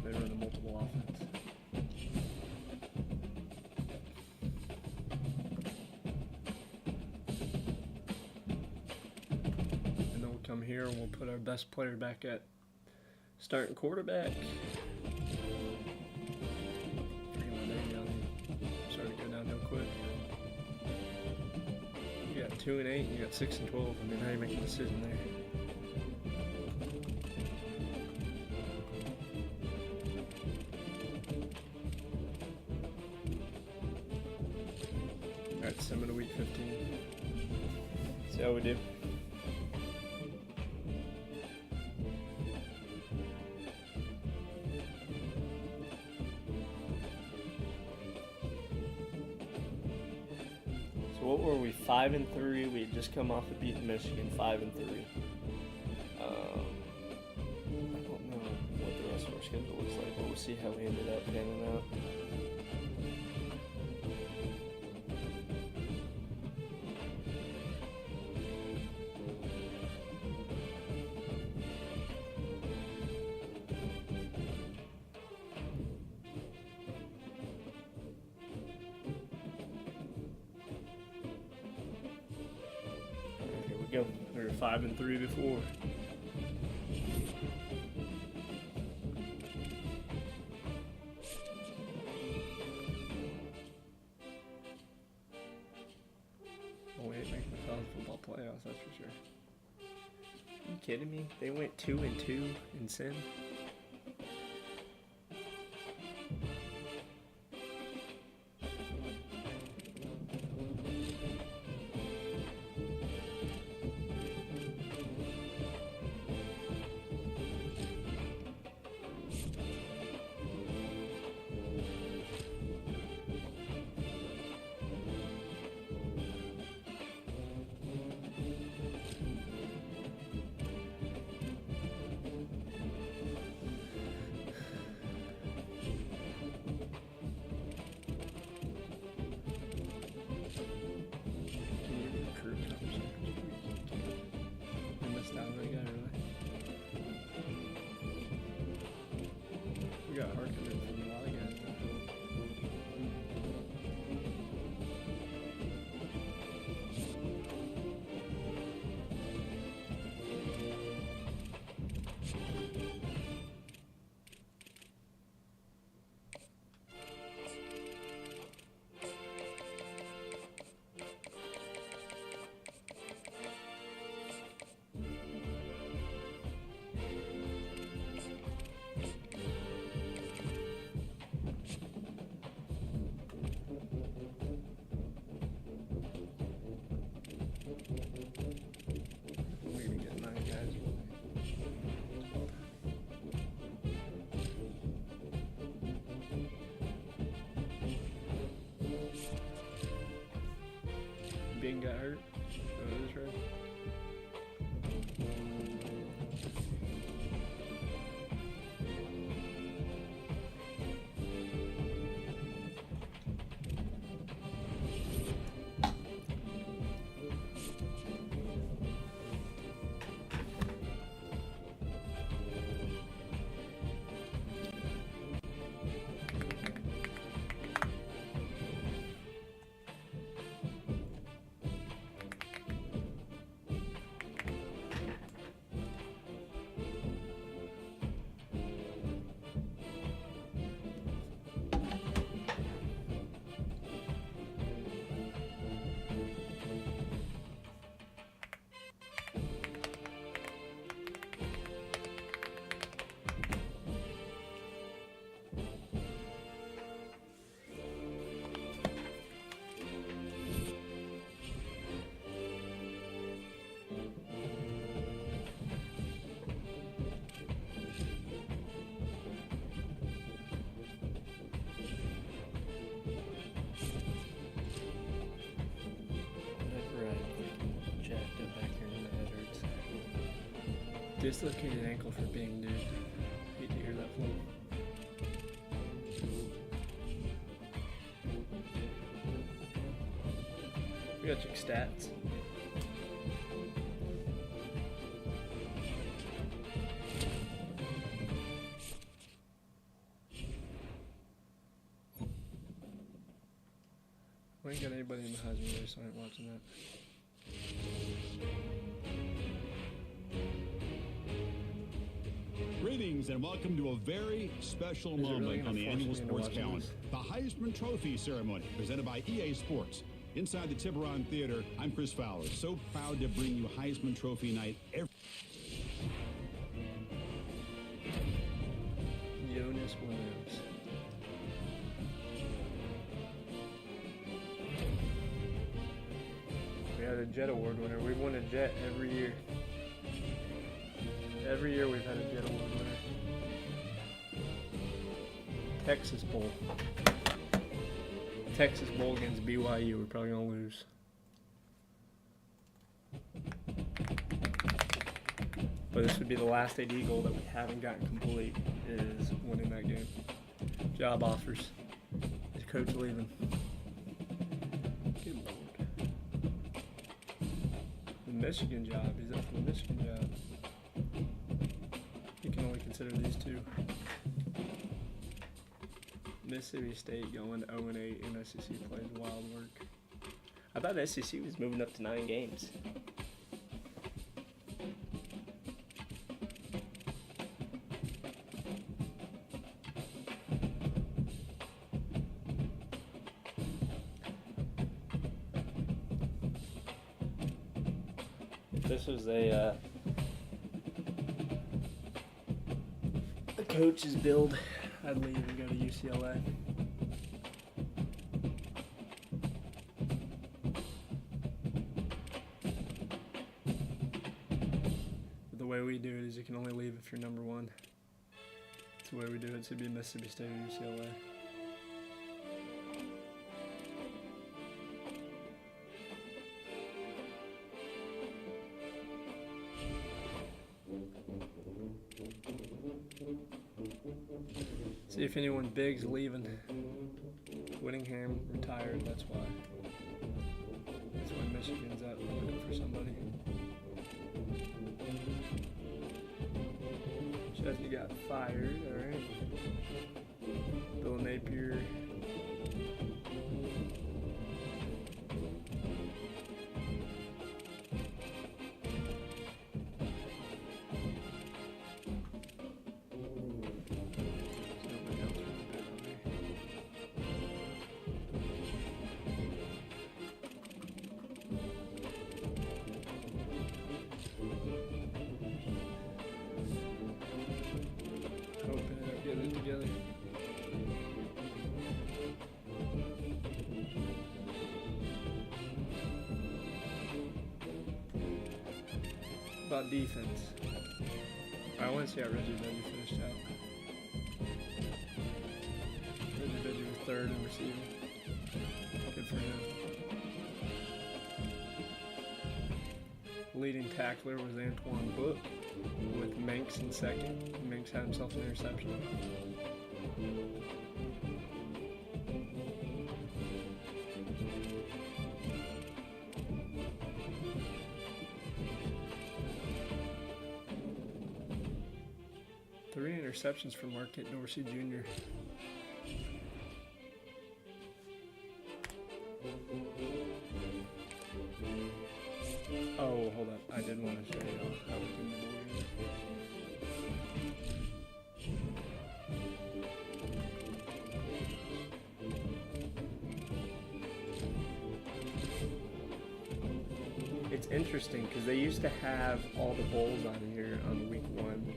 They run a multiple offense. And then we'll come here and we'll put our best player back at starting quarterback. Freaking my name down here. Starting to go downhill quick. You got 2 and 8, and you got 6 and 12. I mean, how do you make a decision there? Alright, so I'm in week 15. See how we do. So what were we? 5-3. We had just come off of beating Michigan. 5-3. I don't know what the rest of our schedule looks like, but we'll see how we ended up panning out. Here we go. We were 5-3 before. Oh wait, making the college football playoffs, that's for sure. Are you kidding me? They went 2-2 in Sim. Dislocated ankle for Bing, dude. Hate to hear that from him. We gotta check stats. We ain't got anybody in the Heisman race, so I ain't watching that. Greetings and welcome to a very special Is it really moment gonna on the force annual me into sports watching calendar. this? The Heisman Trophy ceremony presented by EA Sports. Inside the Tiburon Theater, I'm Chris Fowler. So proud to bring you Heisman Trophy night every Jonas Williams. We had a Jet Award winner. We've won a Jet every year. Every year we've had a Jet Award winner. Texas Bowl. Texas Bowl against BYU. We're probably going to lose. But this would be the last AD goal that we haven't gotten complete, is winning that game. Job offers. Is coach leaving? Good Lord. The Michigan job. He's up for the Michigan job. You can only consider these two. Mississippi State going 0-8 in SEC plays wild work. I thought SEC was moving up to 9 games. If this was a coach's build, I'd leave and go to UCLA. But the way we do it is you can only leave if you're number one. That's the way we do it. So it'd be Mississippi State or UCLA. See if anyone big's leaving. Whittingham retired, that's why. That's why Michigan's out looking for somebody. Chesney got fired, alright. Bill Napier. Together. About defense. I want to see how Reggie Veggie finished out. Reggie Veggie was third in receiving. Good for him. Leading tackler was Antoine Book with Manx in second. Manx had himself an interception. Three interceptions for Marquette Dorsey Jr. Oh, hold up. I did want to show you how we can do it. It's interesting because they used to have all the bowls on here on week 1,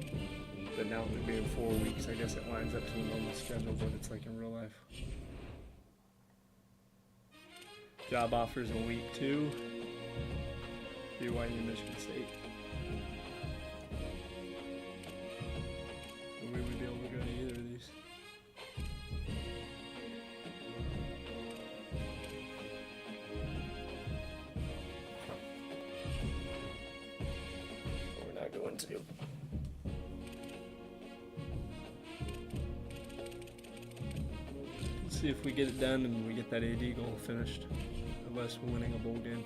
but now with it being 4 weeks, I guess it lines up to the normal schedule, what it's like in real life. Job offers in week 2. BYU, Michigan State. And we would be able to go to either of these. We're not going to. See if we get it done and we get that AD goal finished. Unless we're winning a bowl game.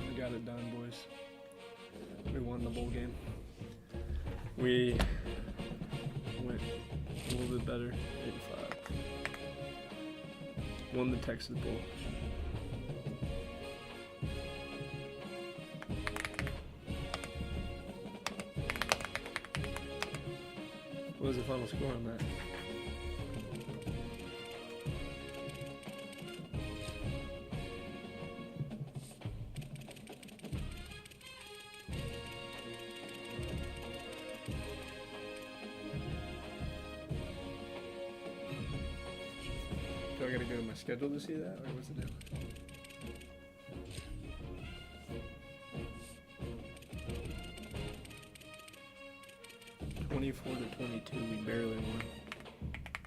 We got it done, boys. We won the bowl game. We went a little bit better, 8-5. Won the Texas Bowl. What was the final score on that? Do I gotta go to my schedule to see that, or what's the deal? To 22, we barely won.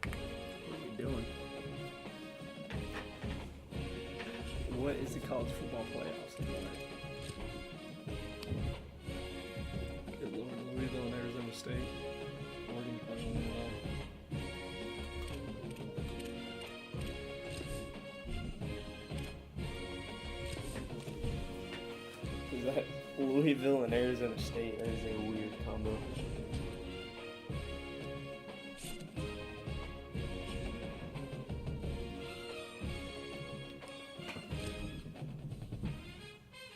What are we doing? What is the college football playoffs looking like? Good Lord, Louisville and Arizona State. Oregon probably won it all. Is that Louisville and Arizona State? That is a weird combo.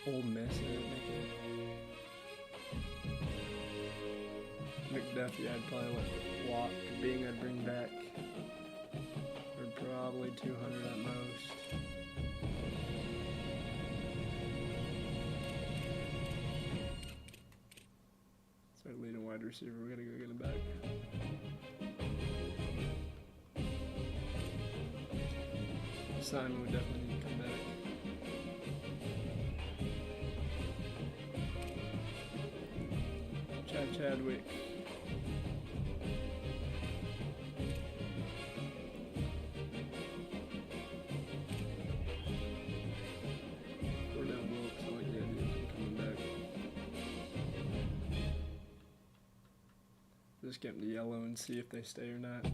Ole Miss didn't make it. McDuffie, I'd probably let Watt. Being I'd bring back. Or probably 200 at most. It's our leading wide receiver. We gotta go get him back. Simon would definitely need to come back. Chadwick. Cordell Wilkes, I like the idea of him coming back. Just get him to yellow and see if they stay or not.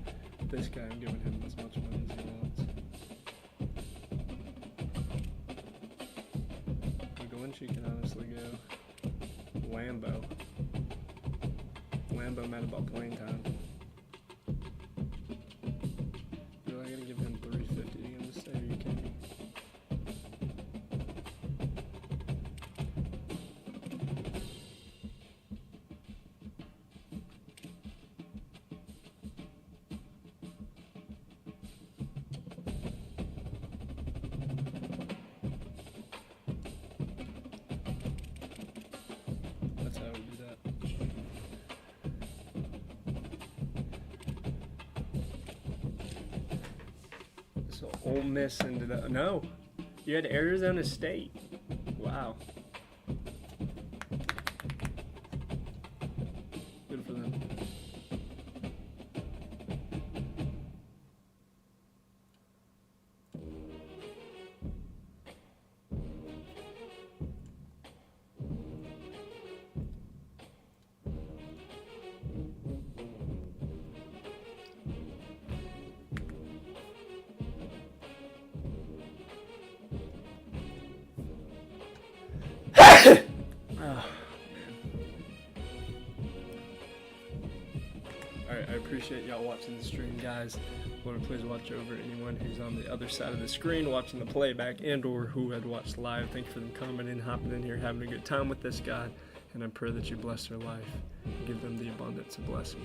This guy, I'm giving him as much money as he wants. McGlinchey can honestly go. Lambo. Lambo mad about playing time. Dude, I gotta give him $350 to get him to stay. Are you kidding me? That's how we do that. So Ole Miss ended up. No, you had Arizona State. Wow. Good for them. Alright, I appreciate y'all watching the stream, guys. Lord, please watch over anyone who's on the other side of the screen watching the playback and or who had watched live. Thank you for them coming in, hopping in here, having a good time with this God. And I pray that you bless their life and give them the abundance of blessing.